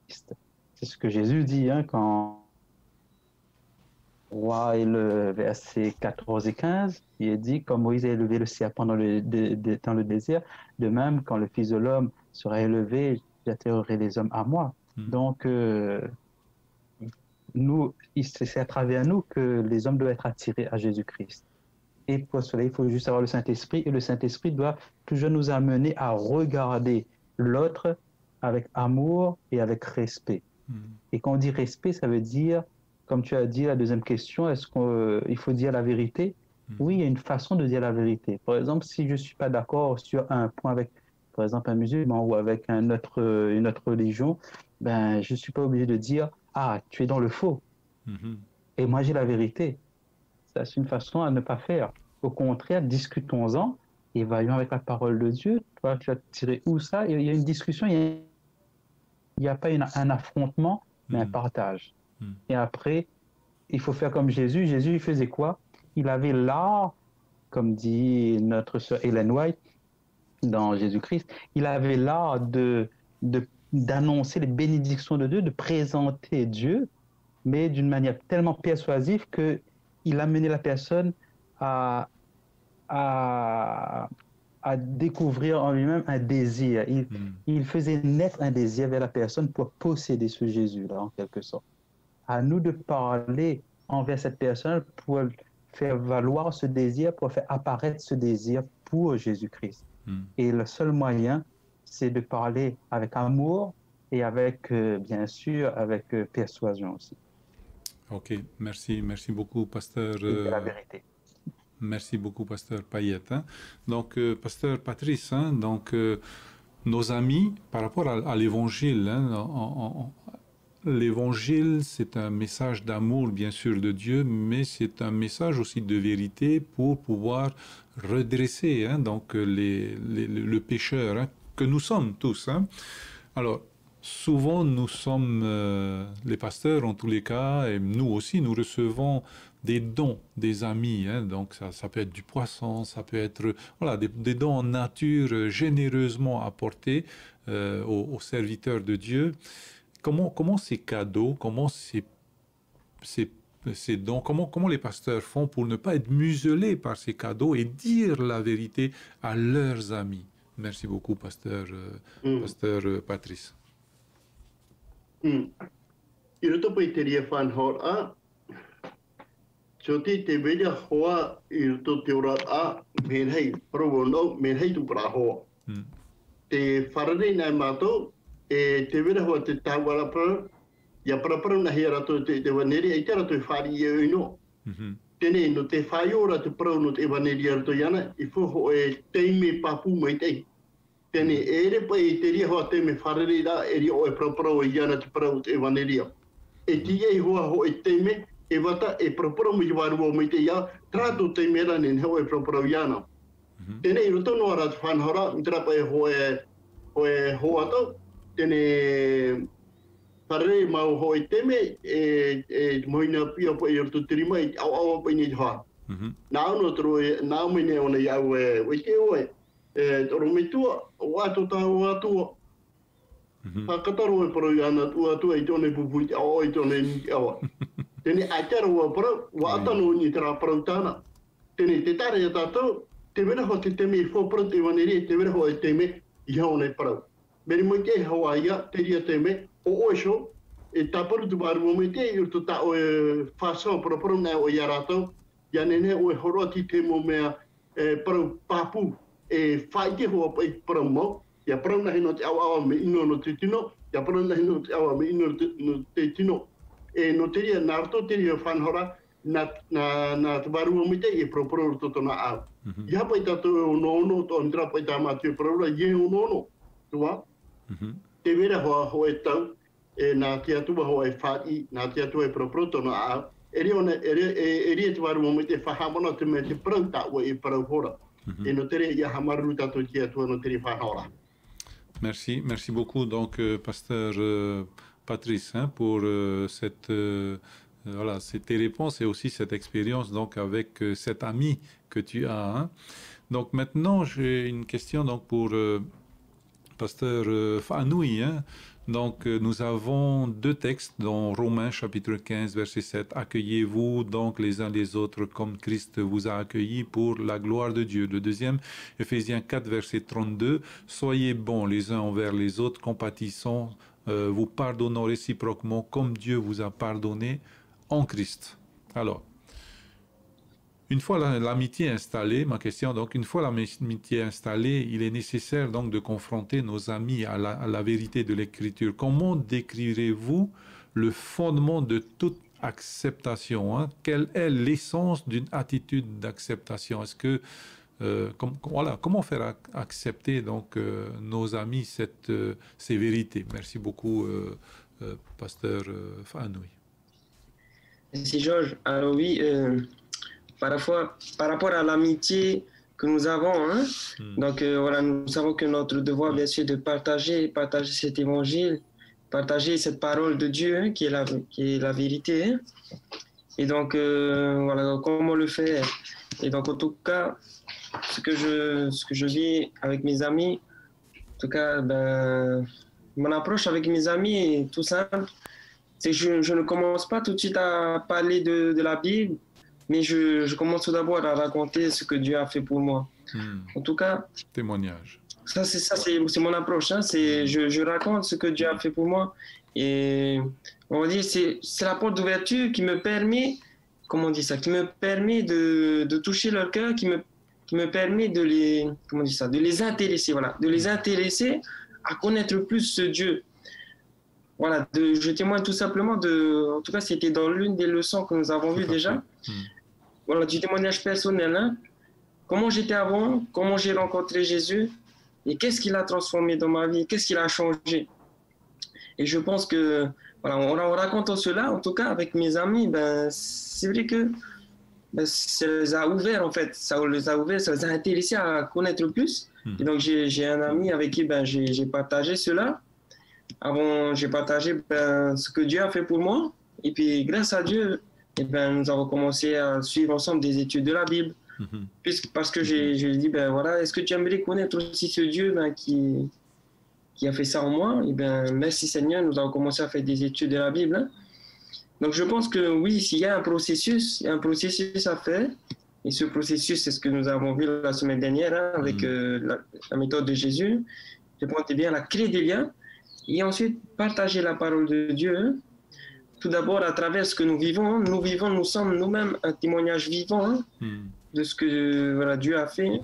c'est ce que Jésus dit, hein, quand roi et le verset 14 et 15, il est dit, comme Moïse a élevé le serpent dans le désert, de même, quand le Fils de l'homme sera élevé, j'attirerai les hommes à moi. Donc, c'est à travers nous que les hommes doivent être attirés à Jésus-Christ. Et pour cela, il faut juste avoir le Saint-Esprit, et le Saint-Esprit doit toujours nous amener à regarder l'autre avec amour et avec respect. Et quand on dit respect, ça veut dire, comme tu as dit, la deuxième question, est-ce qu'il faut dire la vérité? Oui, il y a une façon de dire la vérité. Par exemple, si je ne suis pas d'accord sur un point avec, par exemple, un musulman ou avec une autre religion, ben, je ne suis pas obligé de dire, ah, tu es dans le faux. Et moi, j'ai la vérité. Ça, c'est une façon à ne pas faire. Au contraire, discutons-en et voyons avec la parole de Dieu. Toi, tu as tiré où ça? Il y a une discussion, il n'y a pas un affrontement, mais un partage. Et après, il faut faire comme Jésus. Jésus, il faisait quoi? Il avait l'art, comme dit notre sœur Ellen White dans Jésus-Christ, il avait l'art d'annoncer les bénédictions de Dieu, de présenter Dieu, mais d'une manière tellement persuasive qu'il amenait la personne à découvrir en lui-même un désir. Il faisait naître un désir vers la personne pour posséder ce Jésus-là, en quelque sorte. À nous de parler envers cette personne pour faire valoir ce désir, pour faire apparaître ce désir pour Jésus-Christ. Et le seul moyen, c'est de parler avec amour et avec, bien sûr, avec persuasion aussi. Ok, merci beaucoup, pasteur. Et la vérité. Merci beaucoup, pasteur Payette. Hein. Donc, pasteur Patrice, hein, donc, nos amis, par rapport à l'évangile, hein, l'évangile, c'est un message d'amour, bien sûr, de Dieu, mais c'est un message aussi de vérité pour pouvoir redresser hein, donc, le pécheur hein, que nous sommes tous. Hein. Alors, souvent, nous sommes les pasteurs, en tous les cas, et nous aussi, nous recevons des dons des amis. Hein, donc, ça peut être du poisson, ça peut être voilà, des dons en nature généreusement apportés aux serviteurs de Dieu. Comment ces cadeaux, comment ces dons, comment les pasteurs font pour ne pas être muselés par ces cadeaux et dire la vérité à leurs amis? Merci beaucoup, pasteur Patrice. I roto po I te ria whanhora, so te wera hoa I roto te ora a, menhei, provono, menhei tu pra hoa. Te wharare nai mātou, te wera hoa te tāwara pra, ia parapara na hea rato te waneri, e te rato I whari I uino. Tēnei no te whai ora te parau no te waneri rato iana, I fuho e teime papu mai tei. Tēnei ere pa I te ria hoa teime wharare ra, e ria o e parapara o iana te parau te waneri. E ti ei hoa ho e teime, e wata e parapara mo I warua mai te ia, trato teime ra nen ho e parapara o iana. Tēnei roto no ara te whanhora, mitrapa e ho ato, tēnei wharere mau ho e teme, e moina pia po I roto tirima, I au pa I ni hoa. Nā ono toro e, nā mene ona iau e, weke oe, toro me tua, o ato tā o atua. Whakataro e paro I ana tua I tōne pupuiti, o I tōne ni awa. Tēnei aitara ua parau, wa atano ni tera parau tāna. Tēnei te tare e tātou, te wera ho te teme I whopara te wanere, te wera ho e teme I hao nei parau. Meri mo te hawa ia, te ria teme, o oisho, e taparu tu waru mo te, I urto ta o e whasao parapara nei o ia rātou, ia nene o e horoti te mo mea parau papu, e whaite hoa pa I parau mau, ia parau nahi no te awa me ino no te tino, ia parau nahi no te awa me ino no te tino. E no te ria nārto, te ria whanhora, na te waru mo te, e proporo urto tona au. Ia pa I tātou o nono, to andra pa I tā mātua paraura, ie o nono, tua. Te wera hoa ho e tau, nā te atua ho e whāti, nā te atua e proporo tona au. E ria te waru mo te whahamana te me te parau tā ua I parau hora. Et no te rea ia hamaru tātou te atua no te rea whanhora. Merci beaucoup donc pasteur Patrice hein, pour voilà, tes réponses et aussi cette expérience donc avec cet ami que tu as. Hein. Donc maintenant j'ai une question donc pour pasteur Fanoui. Hein. Donc nous avons deux textes dans Romains chapitre 15 verset 7. Accueillez-vous donc les uns les autres comme Christ vous a accueillis pour la gloire de Dieu. Le deuxième, Éphésiens 4 verset 32. Soyez bons les uns envers les autres, compatissants, vous pardonnant réciproquement comme Dieu vous a pardonné en Christ. Alors, une fois l'amitié installée, ma question donc, une fois l'amitié installée, il est nécessaire donc de confronter nos amis à la vérité de l'Écriture. Comment décrirez-vous le fondement de toute acceptation hein? Quelle est l'essence d'une attitude d'acceptation? Est-ce que voilà, comment faire accepter donc nos amis ces vérités? Merci beaucoup, pasteur Fanoui. Merci Georges. Alors oui. Par rapport à l'amitié que nous avons, hein, donc voilà, nous savons que notre devoir, bien sûr, de partager cet évangile, partager cette parole de Dieu, hein, qui est la vérité. Hein. Et donc, voilà, comment le faire? Et donc, en tout cas, ce que je vis avec mes amis, en tout cas, mon approche avec mes amis est tout simple. C'est que je ne commence pas tout de suite à parler de la Bible, mais je commence tout d'abord à raconter ce que Dieu a fait pour moi. En tout cas, témoignage. C'est mon approche. Hein. Je raconte ce que Dieu a fait pour moi. Et on va dire, c'est la porte d'ouverture qui me permet, comment on dit ça, qui me permet de toucher leur cœur, qui me permet de les intéresser, voilà, de les intéresser à connaître plus ce Dieu. Voilà, je témoigne tout simplement en tout cas, c'était dans l'une des leçons que nous avons vues déjà. voilà, du témoignage personnel. Hein. Comment j'étais avant, comment j'ai rencontré Jésus et qu'est-ce qu'il a transformé dans ma vie, qu'est-ce qu'il a changé. Et je pense que, voilà, en racontant cela, en tout cas avec mes amis, ben, c'est vrai que ben, ça les a ouverts en fait, ça les a ouverts, ça les a intéressés à connaître plus. Et donc j'ai un ami avec qui ben, j'ai partagé cela. Avant, j'ai partagé ben, ce que Dieu a fait pour moi. Et puis grâce à Dieu, et ben, nous avons commencé à suivre ensemble des études de la Bible. Parce que j'ai dit, ben voilà, est-ce que tu aimerais connaître aussi ce Dieu ben, qui a fait ça en moi? Et ben merci Seigneur, nous avons commencé à faire des études de la Bible. Hein. Donc je pense que oui, s'il y a un processus à faire. Et ce processus, c'est ce que nous avons vu la semaine dernière hein, avec la méthode de Jésus. Je pense bien la clé des liens. Et ensuite, partager la parole de Dieu. Hein. Tout d'abord, à travers ce que nous vivons. Hein. Nous sommes nous-mêmes un témoignage vivant hein, de ce que voilà, Dieu a fait.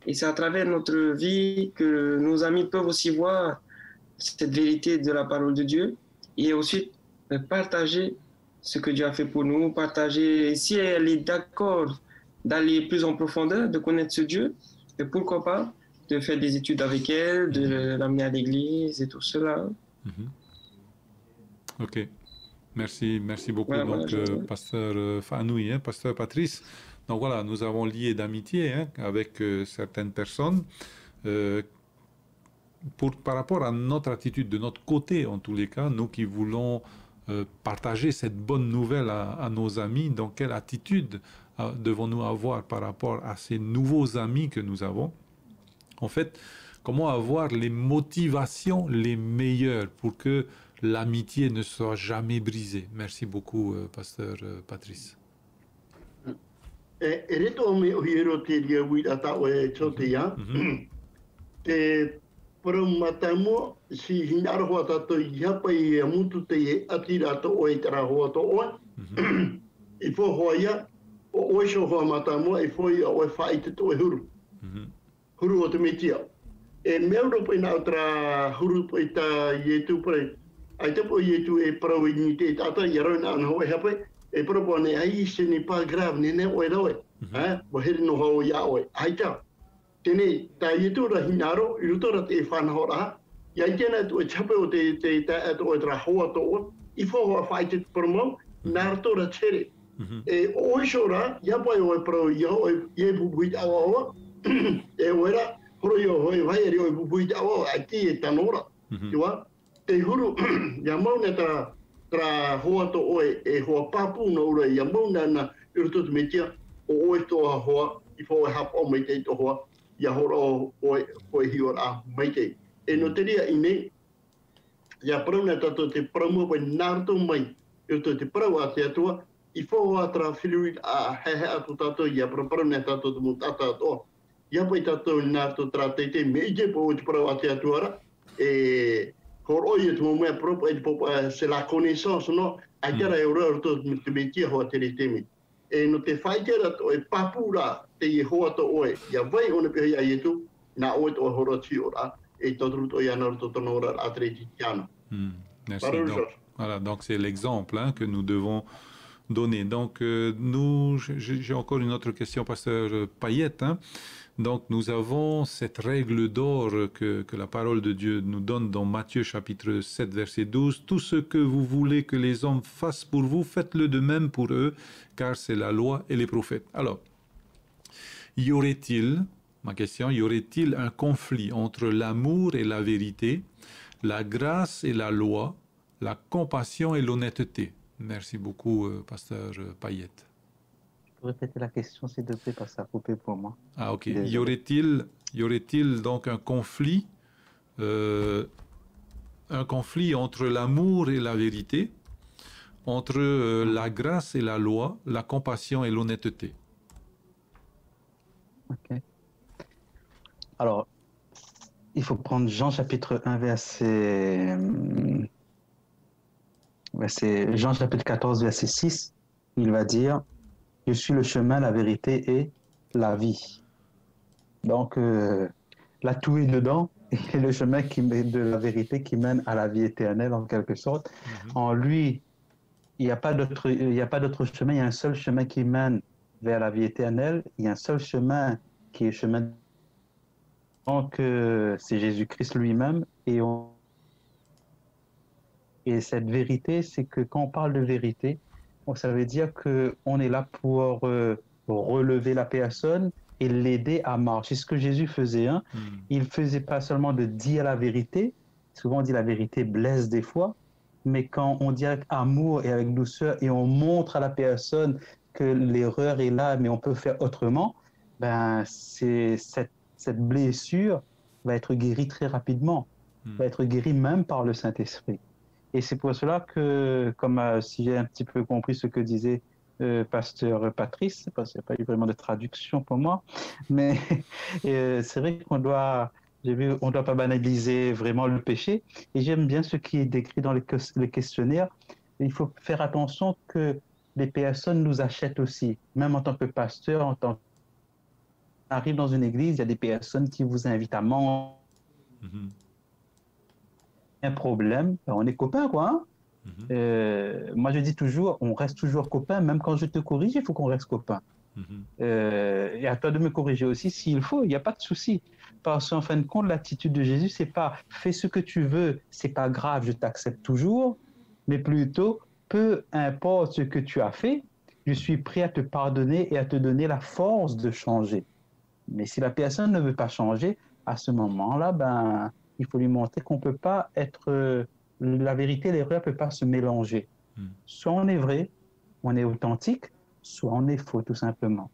Et c'est à travers notre vie que nos amis peuvent aussi voir cette vérité de la parole de Dieu. Et ensuite, partager ce que Dieu a fait pour nous. Partager, si elle est d'accord d'aller plus en profondeur, de connaître ce Dieu, et pourquoi pas de faire des études avec elle, de l'amener à l'église et tout cela. Ok, merci beaucoup. Voilà, donc, pasteur Fanoui, hein, pasteur Patrice. Donc voilà, nous avons lié d'amitié hein, avec certaines personnes. Par rapport à notre attitude, de notre côté en tous les cas, nous qui voulons partager cette bonne nouvelle à nos amis, dans quelle attitude devons-nous avoir par rapport à ces nouveaux amis que nous avons? En fait, comment avoir les motivations les meilleures pour que l'amitié ne soit jamais brisée? Merci beaucoup, pasteur Patrice. Huru o te metia. E meuro po ina outra huru po ita yetu pre. Ai te po yetu e parau i ni te tata i arau na anho e hape. E parau po ne ai se ni pa grave ne ne oe raue. Mo heri no hau ia oe. Ai ta. Tene ta yetu ra hinaro i ruto ra te whanho raha. Iai tēnā tu e chape o te ato o tra hoa to o. I fo hoa whai te parau nā rato ra tere. E oisho ra, ia pai o e parau i hau e pupuit awa awa. E oera, horo i o hoi vai eri o i pupuit awa a ki e tanora. Iwa, te huru, ia mauna tra hoa to oe e hoa papu na ura ia mauna na urutu metia o oe toa hoa i fo e hap o mei te to hoa ia horo oe hiora a mei te. E no te ria i nei, ia prauna tato te praumua pai nārto mai urutu te prau a te atua i fo a tra whiruit a hehe atu tato ia prauna tato te mutata atoa. Ia pai tato nārto tra te me ike po o te prau a te atuara e hor oi e tu mea propo e te popo se la connaissance no a tera e ora to te metia hoa te temi e no te whaitera to e papura te i hoa to oe ia vai ona pe ia ietu na oe to horo ti ora et d'autres il y a notre tonora atléticiano. Merci. Voilà, donc c'est l'exemple hein, que nous devons donner. Donc j'ai encore une autre question, pasteur Payette. Hein. Donc nous avons cette règle d'or que la parole de Dieu nous donne dans Matthieu chapitre 7 verset 12. Tout ce que vous voulez que les hommes fassent pour vous, faites-le de même pour eux, car c'est la loi et les prophètes. Alors, ma question, y aurait-il un conflit entre l'amour et la vérité, la grâce et la loi, la compassion et l'honnêteté? Merci beaucoup, pasteur Payette. Répétez la question, s'il te plaît, parce que ça a coupé pour moi. Ah, ok. Y aurait-il donc un conflit entre l'amour et la vérité, entre la grâce et la loi, la compassion et l'honnêteté? Ok. Alors, il faut prendre Jean chapitre 1, Jean chapitre 14, verset 6. Il va dire, « Je suis le chemin, la vérité et la vie. » Donc, là, tout est dedans. Et le chemin de la vérité qui mène à la vie éternelle, en quelque sorte. En lui, il n'y a pas d'autre chemin. Il y a un seul chemin qui mène vers la vie éternelle, il y a un seul chemin qui est le chemin. Donc, c'est Jésus-Christ lui-même. Et cette vérité, c'est que quand on parle de vérité, ça veut dire qu'on est là pour relever la personne et l'aider à marcher. C'est ce que Jésus faisait. Hein. Il ne faisait pas seulement de dire la vérité. Souvent, on dit la vérité blesse des fois. Mais quand on dit avec amour et avec douceur et on montre à la personne que l'erreur est là, mais on peut faire autrement, ben, cette blessure va être guérie très rapidement, va être guérie même par le Saint-Esprit. Et c'est pour cela que, comme si j'ai un petit peu compris ce que disait pasteur Patrice, parce qu'il n'y a pas eu vraiment de traduction pour moi, mais c'est vrai qu'on doit, j'ai vu, on ne doit pas banaliser vraiment le péché. Et j'aime bien ce qui est décrit dans les questionnaires. Il faut faire attention que les personnes nous achètent aussi, même en tant que pasteur, en tant arrive dans une église, il y a des personnes qui vous invitent à manger. Un problème, on est copains, quoi. Hein? Moi, je dis toujours, on reste toujours copains, même quand je te corrige, il faut qu'on reste copains. Et à toi de me corriger aussi s'il faut, il n'y a pas de souci. Parce qu'en fin de compte, l'attitude de Jésus, c'est pas fais ce que tu veux, c'est pas grave, je t'accepte toujours, mais plutôt peu importe ce que tu as fait, je suis prêt à te pardonner et à te donner la force de changer. Mais si la personne ne veut pas changer, à ce moment-là, ben, il faut lui montrer qu'on ne peut pas être... la vérité et l'erreur ne peuvent pas se mélanger. Soit on est vrai, on est authentique, soit on est faux, tout simplement.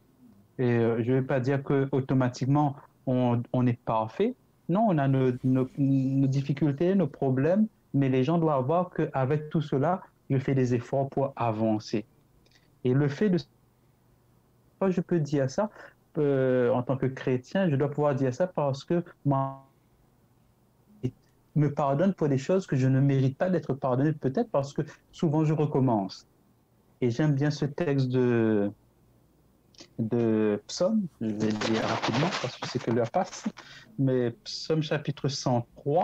Et je ne vais pas dire qu'automatiquement, on est parfait. Non, on a nos difficultés, nos problèmes, mais les gens doivent voir qu'avec tout cela, je fais des efforts pour avancer. Et le fait de... Pourquoi je peux dire ça en tant que chrétien, je dois pouvoir dire ça parce que moi, me pardonne pour des choses que je ne mérite pas d'être pardonné, peut-être parce que souvent je recommence. Et j'aime bien ce texte de Psaume, je vais le dire rapidement parce que c'est que l'heure passe, mais Psaume chapitre 103,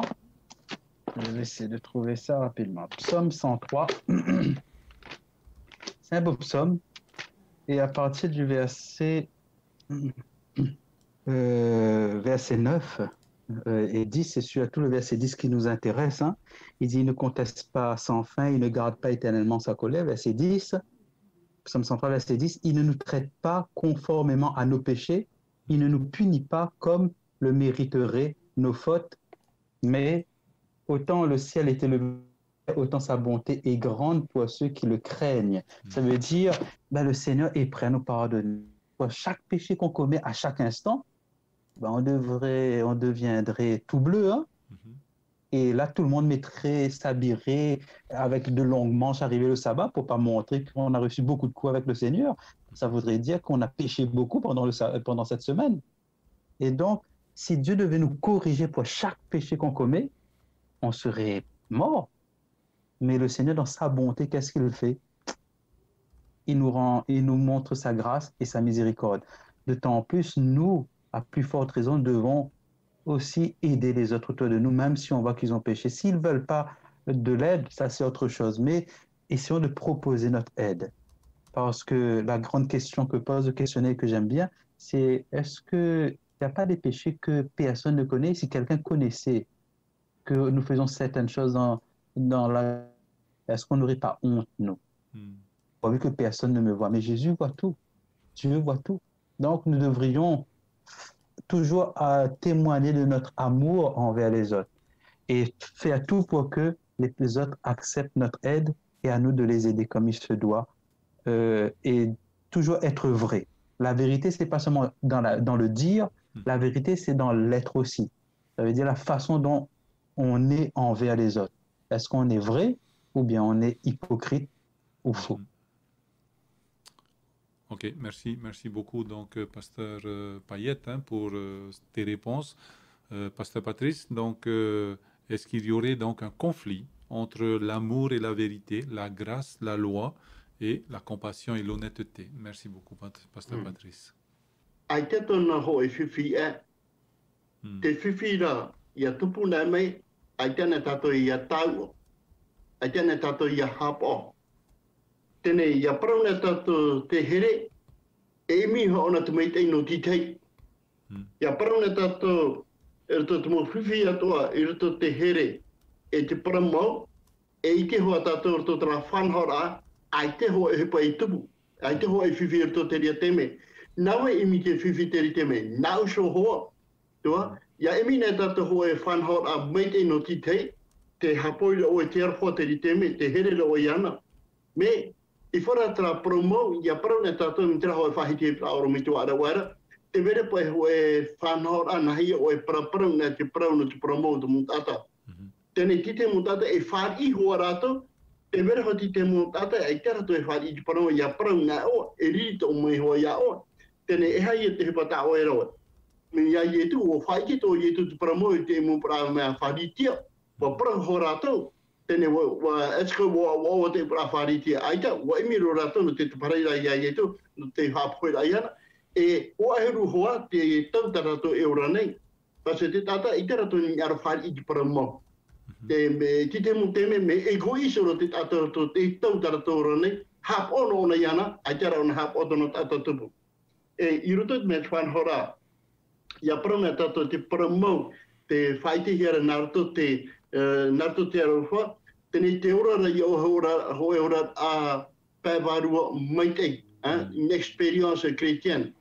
je vais essayer de trouver ça rapidement. Psaume 103, c'est un beau psaume, et à partir du verset 9 et 10, c'est surtout le verset 10 qui nous intéresse. Hein. Il dit, il ne conteste pas sans fin, il ne garde pas éternellement sa colère. Verset 10, Psaume 103, verset 10, il ne nous traite pas conformément à nos péchés, il ne nous punit pas comme le mériteraient nos fautes, mais autant le ciel est élevé, autant sa bonté est grande pour ceux qui le craignent. Ça veut dire, ben, le Seigneur est prêt à nous pardonner. Pour chaque péché qu'on commet à chaque instant, ben on deviendrait tout bleu. Hein? Et là, tout le monde s'habillerait avec de longues manches arrivé le sabbat pour pas montrer qu'on a reçu beaucoup de coups avec le Seigneur. Ça voudrait dire qu'on a péché beaucoup pendant cette semaine. Et donc, si Dieu devait nous corriger pour chaque péché qu'on commet, on serait mort. Mais le Seigneur, dans sa bonté, qu'est-ce qu'il fait? Il nous montre sa grâce et sa miséricorde. D'autant plus, nous, à plus forte raison, devons aussi aider les autres autour de nous, même si on voit qu'ils ont péché. S'ils ne veulent pas de l'aide, ça c'est autre chose. Mais essayons de proposer notre aide. Parce que la grande question que pose le questionnaire que j'aime bien, c'est est-ce qu'il n'y a pas des péchés que personne ne connaît? Si quelqu'un connaissait que nous faisons certaines choses dans la... Est-ce qu'on n'aurait pas honte, nous? Vu que personne ne me voit. Mais Jésus voit tout. Dieu voit tout. Donc, nous devrions toujours témoigner de notre amour envers les autres et faire tout pour que les autres acceptent notre aide et à nous de les aider comme il se doit et toujours être vrai. La vérité, c'est pas seulement dans le dire, la vérité, c'est dans l'être aussi. Ça veut dire la façon dont on est envers les autres. Est-ce qu'on est vrai ou bien on est hypocrite ou faux? Ok, merci beaucoup, donc, pasteur Payette, hein, pour tes réponses. Pasteur Patrice, donc, est-ce qu'il y aurait donc un conflit entre l'amour et la vérité, la grâce, la loi et la compassion et l'honnêteté? Merci beaucoup, pasteur Patrice. Aitetona ho e fifi e. Te fifi la ia tupu na mai, aitena tato ia tau, aitena tato ia hapo. Tene ia prauna tato te here, e mi ho ona te mai te no titei. Ia parana tato, e rato te mo whiwhi atoa, e rato te here, e te paramau, e i te hoa tato rato tala whanhora, ai te hoa e hepa i tupu, ai te hoa e whiwhi rato te ria teme. Nawa e mi te whiwhi te ria teme, nau so hoa, tua, ia e mi nei tato hoa e whanhora, mai te no titei, te hapoira o e te arwha te ria teme, te here o i ana. Me, i whara tala promo, ia parana tato mi te hoa e whahiti e praoro mi tu ara wara, te vere pai hoe whanhor anahi o e paraparau na te parau no te promo te mutata. Tēnei ti te mutata e whari hoa rato, te vere ho ti te mutata e te rato e whari i te parau ia parau na o, e riri to mai hoa ia o. Tēnei e hai e te hepata o e roa. Me ia i etu, o whai ki tō i etu te promo i te mupara mea whari tia. Wa parau ho rato, tēnei wa etsko wa te para whari tia aita, wa emiro rato no te paraira ia i etu, no te hapoira iana. E o aheru hoa te tautara to e ora nei. Pase te tata i te rato ni ara whari i te paramau. Ti te mu teme me e ko isoro te tata to te tautara to ora nei. Hap ono ona iana, ai te rauna hap ono tata tupu. E i roto me whanhora, ia parana tata te paramau, te whaite hiara Naruto te arofa, tēnei te ora ra i o ora a pēwarua maitei, une expérience chrétienne.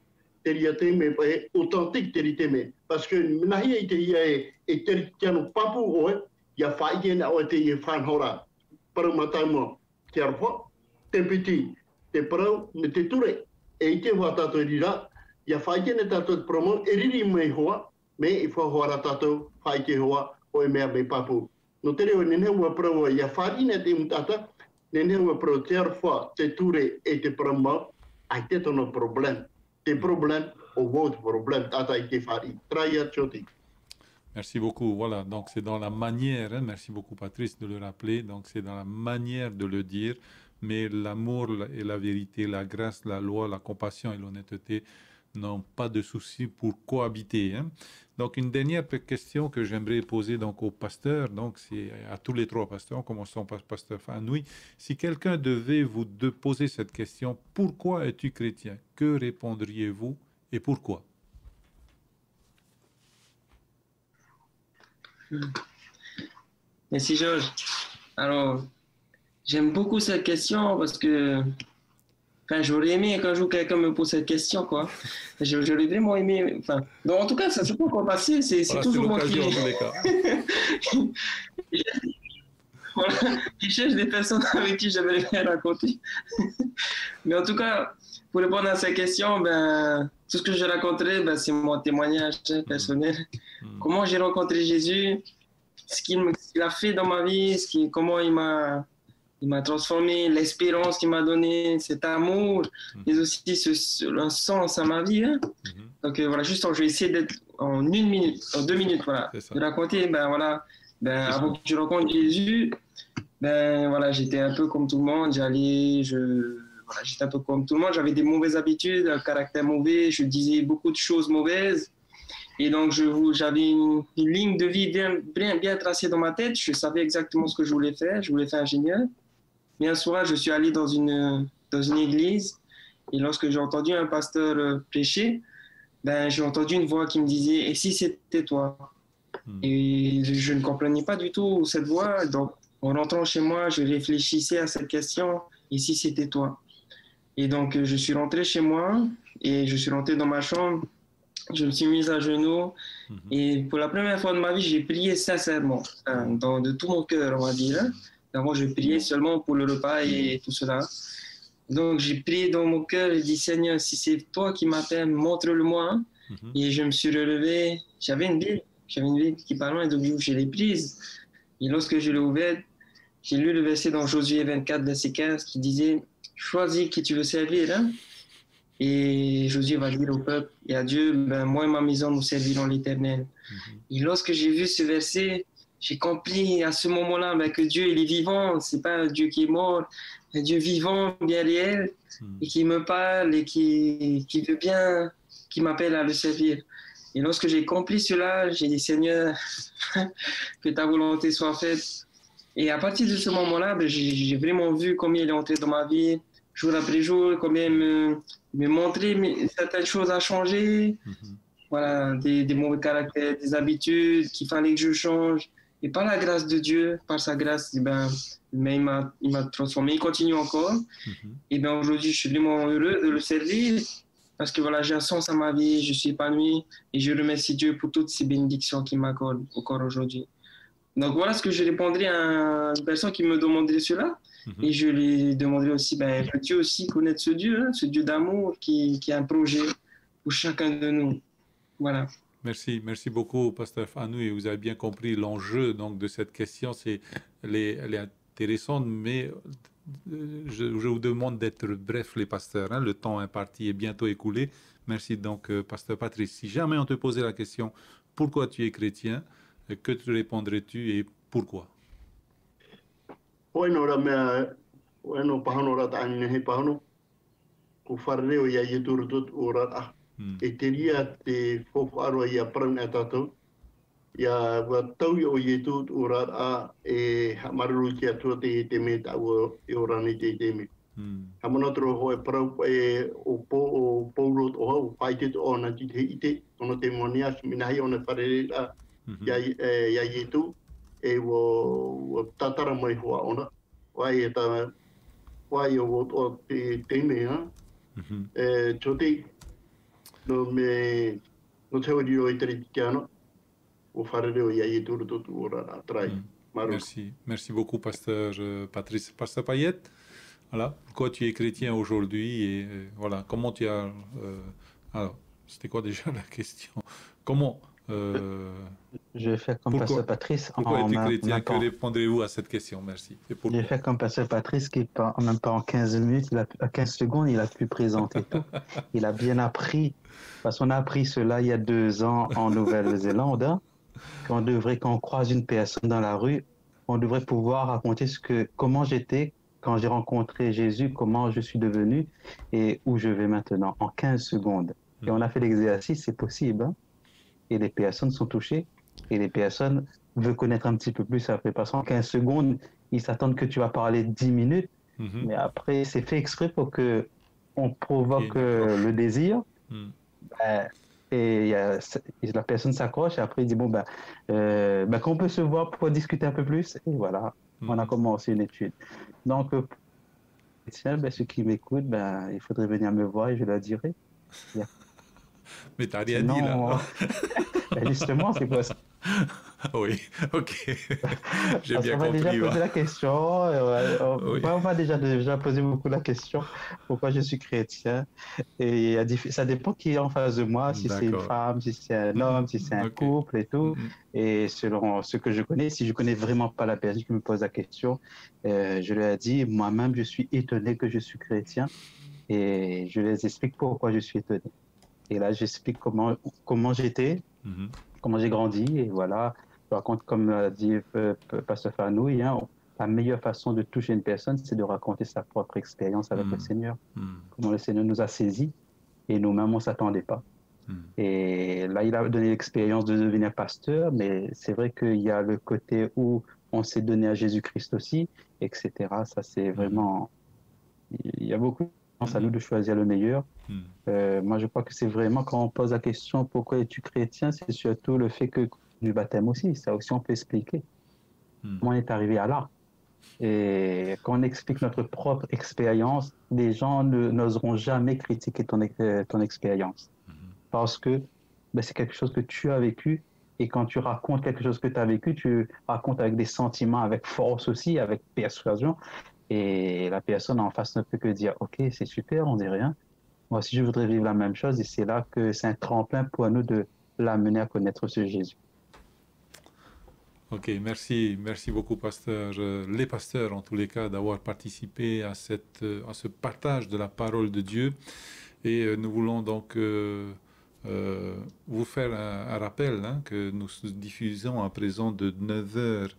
Te ria te me e authentique te ria te me. Parce que nahi e te ria e te ria no papu oe, ia whaike na oe te i whanhora. Parau matai mo, te arwha, te piti, te parau, me te ture, e i te hoa tātou e rira, ia whaike na tātou te promo, e riri mei hoa, me i whahoara tātou, whaike hoa, oe mea mei papu. No te reo, nene ua parau, ia wharina te mutata, nene ua parau te arwha, te ture e te paramau, ai te tono problem. Des problèmes au votre problème. Merci beaucoup. Voilà, donc c'est dans la manière, merci beaucoup Patrice de le rappeler, donc c'est dans la manière de le dire, mais l'amour et la vérité, la grâce, la loi, la compassion et l'honnêteté n'ont pas de souci pour cohabiter. Donc une dernière question que j'aimerais poser donc au pasteur, donc c'est à tous les trois pasteurs, commençons par pasteur Fanoui. Si quelqu'un devait vous poser cette question, pourquoi es-tu chrétien? Que répondriez-vous et pourquoi? Merci Georges. Alors, j'aime beaucoup cette question parce que j'aurais aimé qu'un jour quelqu'un me pose cette question, quoi. J'aurais vraiment aimé. Donc, en tout cas, ça ne s'est pas encore passé. C'est toujours moi qui. Voilà, je cherche des personnes avec qui j'aimerais bien raconter. Mais en tout cas, pour répondre à cette question, tout ce que je raconterai, c'est mon témoignage personnel. Comment j'ai rencontré Jésus, ce qu'il a fait dans ma vie, comment il m'a transformé, l'espérance qu'il m'a donné, cet amour, mais aussi un sens à ma vie. Donc voilà, juste je vais essayer d'être en 1 minute, en 2 minutes, voilà, de raconter, avant que je rencontre Jésus, voilà, j'étais un peu comme tout le monde, j'étais un peu comme tout le monde, j'avais des mauvaises habitudes, un caractère mauvais, je disais beaucoup de choses mauvaises. Et donc, j'avais une ligne de vie bien tracée dans ma tête. Je savais exactement ce que je voulais faire. Je voulais faire ingénieur. Mais un soir, je suis allé dans une église. Et lorsque j'ai entendu un pasteur prêcher, j'ai entendu une voix qui me disait « Et si c'était toi ?» Et je ne comprenais pas du tout cette voix. Donc, en rentrant chez moi, je réfléchissais à cette question « Et si c'était toi ?» Et donc, je suis rentré chez moi et je suis rentré dans ma chambre. Je me suis mise à genoux et pour la première fois de ma vie, j'ai prié sincèrement, de tout mon cœur, on va dire. D'abord, je priais seulement pour le repas et tout cela. Donc, j'ai prié dans mon cœur et dit, Seigneur, si c'est toi qui m'appelles, montre-le-moi. Et je me suis relevé. J'avais une Bible qui parlait, et donc je l'ai prise. Et lorsque je l'ai ouverte, j'ai lu le verset dans Josué 24, verset 15, qui disait, choisis qui tu veux servir, Et Josué va dire au peuple et à Dieu, moi et ma maison, nous servirons l'Éternel. Et lorsque j'ai vu ce verset, j'ai compris à ce moment-là que Dieu, il est vivant. Ce n'est pas un Dieu qui est mort, un Dieu vivant, bien réel, et qui me parle et qui veut bien, qui m'appelle à le servir. Et lorsque j'ai compris cela, j'ai dit, Seigneur, que ta volonté soit faite. Et à partir de ce moment-là, j'ai vraiment vu combien il est entré dans ma vie, jour après jour, combien me montrer certaines choses à changer, voilà, des mauvais caractères, des habitudes qu'il fallait que je change. Et par la grâce de Dieu, par sa grâce, mais il m'a transformé, il continue encore. Et bien aujourd'hui, je suis vraiment heureux de le servir parce que voilà, j'ai un sens à ma vie, je suis épanoui et je remercie Dieu pour toutes ces bénédictions qu'il m'accorde encore aujourd'hui. Donc voilà ce que je répondrai à une personne qui me demanderait cela. Et je lui demanderai aussi, que Dieu aussi connaître ce Dieu d'amour qui a un projet pour chacun de nous. Voilà. Merci, merci beaucoup, Pasteur Fanou. Et vous avez bien compris l'enjeu donc de cette question. Elle est intéressante, mais je vous demande d'être bref, les pasteurs. Hein. Le temps imparti est bientôt écoulé. Merci donc, Pasteur Patrice. Si jamais on te posait la question, pourquoi tu es chrétien, que te répondrais-tu et pourquoi? Bueno, pahano ora ta'ani he pahano. Ko wharreo ia i turutut ora e te ria te whowharoa ia prang e tātou. Ia wa tau i o i tūt ora e maruru ki atua te me tau e orani te me. Ha monotro ho e prau o pourot o hau whaitit o na ti te ite, tono te monias minahi o na wharere ia i tū. E wo tatara mai hoa ona wai e ta wai o te me ha choti no me no te odi o itri tiano o farere o ia i turu tu ora atrai maru. Merci beaucoup, Pasteur Patrice. Pasteur Payet, voilà, pourquoi tu es chrétien aujourd'hui et voilà, comment tu as alors, c'était quoi déjà la question? Comment je vais faire comme Pasteur Patrice. Pourquoi es-tu chrétien? Que répondrez-vous à cette question? Merci. Je vais faire comme Pasteur Patrice qui, même pas en 15 minutes, en 15 secondes, il a pu présenter tout. Il a bien appris, parce qu'on a appris cela il y a 2 ans en Nouvelle-Zélande, hein, quand on croise une personne dans la rue, on devrait pouvoir raconter comment j'étais quand j'ai rencontré Jésus, comment je suis devenu et où je vais maintenant, en 15 secondes. Et on a fait l'exercice, c'est possible. Hein. Et les personnes sont touchées et les personnes veulent connaître un petit peu plus après. Parce qu'en 15 secondes, ils s'attendent que tu vas parler 10 minutes, mais après, c'est fait exprès pour qu'on provoque le désir. Et la personne s'accroche et après, il dit, qu'on peut se voir pour discuter un peu plus. Et voilà, on a commencé une étude. Donc, ceux qui m'écoutent, il faudrait venir me voir et je leur dirai. Mais t'as rien dit là. Justement, c'est quoi ça? Oui, ok. J'ai bien compris. On va déjà poser la question. On va déjà poser beaucoup la question. Pourquoi je suis chrétien? Et ça dépend qui est en face de moi, si c'est une femme, si c'est un homme, si c'est un couple et tout. Et selon ce que je connais, si je connais vraiment pas la personne qui me pose la question, je leur ai dit, moi-même, je suis étonné que je suis chrétien. Et je les explique pourquoi je suis étonné. Et là, j'explique comment j'étais, comment j'ai grandi. Et voilà, je raconte, comme l'a dit Pasteur Fanouille, hein, la meilleure façon de toucher une personne, c'est de raconter sa propre expérience avec le Seigneur. Comment le Seigneur nous a saisis et nous-mêmes, on ne s'attendait pas. Et là, il a donné l'expérience de devenir pasteur, mais c'est vrai qu'il y a le côté où on s'est donné à Jésus-Christ aussi, etc. Ça, c'est vraiment... Il y a beaucoup de chance à nous de choisir le meilleur. Moi, je crois que c'est vraiment quand on pose la question pourquoi es-tu chrétien, c'est surtout le fait que du baptême aussi, ça aussi on peut expliquer. Comment on est arrivé à là. Et quand on explique notre propre expérience, les gens n'oseront jamais critiquer ton expérience. Parce que c'est quelque chose que tu as vécu et quand tu racontes quelque chose que tu as vécu, tu racontes avec des sentiments, avec force aussi, avec persuasion. Et la personne en face ne peut que dire « Ok, c'est super, on dit rien. Moi aussi, je voudrais vivre la même chose. » Et c'est là que c'est un tremplin pour nous de l'amener à connaître ce Jésus. Ok, merci beaucoup, pasteur. Les pasteurs, en tous les cas, d'avoir participé à ce partage de la parole de Dieu. Et nous voulons donc vous faire un rappel que nous diffusons à présent de 9h,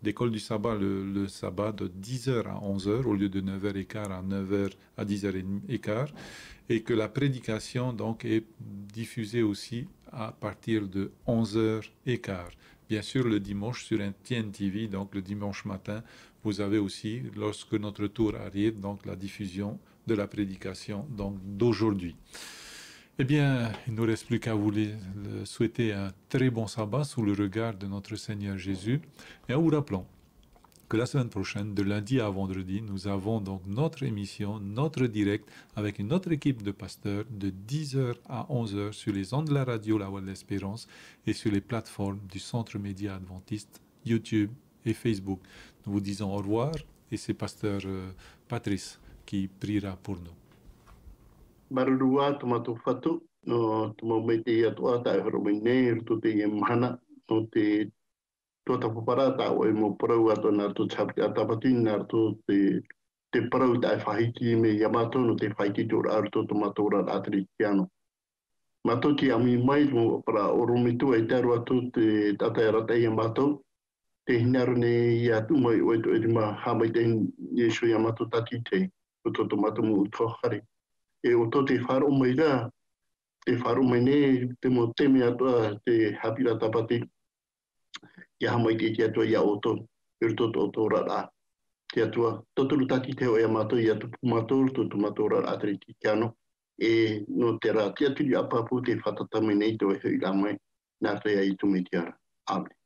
d'école du sabbat, le sabbat de 10h à 11h au lieu de 9h15 à 9h à 10h15, et que la prédication donc est diffusée aussi à partir de 11h15. bien sûr le dimanche sur un TNTV, donc le dimanche matin, vous avez aussi, lorsque notre tour arrive, donc la diffusion de la prédication donc d'aujourd'hui. Eh bien, il ne nous reste plus qu'à vous souhaiter un très bon sabbat sous le regard de notre Seigneur Jésus. Et en vous rappelant que la semaine prochaine, de lundi à vendredi, nous avons donc notre émission, notre direct, avec une autre équipe de pasteurs de 10h à 11h sur les ondes de la radio La Voix de l'Espérance et sur les plateformes du Centre Média Adventiste, YouTube et Facebook. Nous vous disons au revoir et c'est pasteur Patrice qui priera pour nous. Marurua tomato fatu no tomo mete ia toa ta horomine to te mahana no te tota paparata o mo pro ato na to chapti atapatin na to te pro ta fahiti me yamato no te fahiti to arto tomato ra atriano mato ki ami mai mo para oromitu e taru atu te tata era te yamato te hinarne ia tu mai o to edima ha mai te yesu yamato tati te to tomato mo tohare e o to te wharo mai rā, te wharo mai ne, te mo teme atua te hapira tapati, ia hamai te atua ia oto, irto to rā. Te atua, toturu taki te o ia mato, ia tupu mato, tutu mato rā atari ki kiano, e no te rā, te aturi apapu te whatatame nei to e hui rā mai, nā te ai tu me tiara. Amen.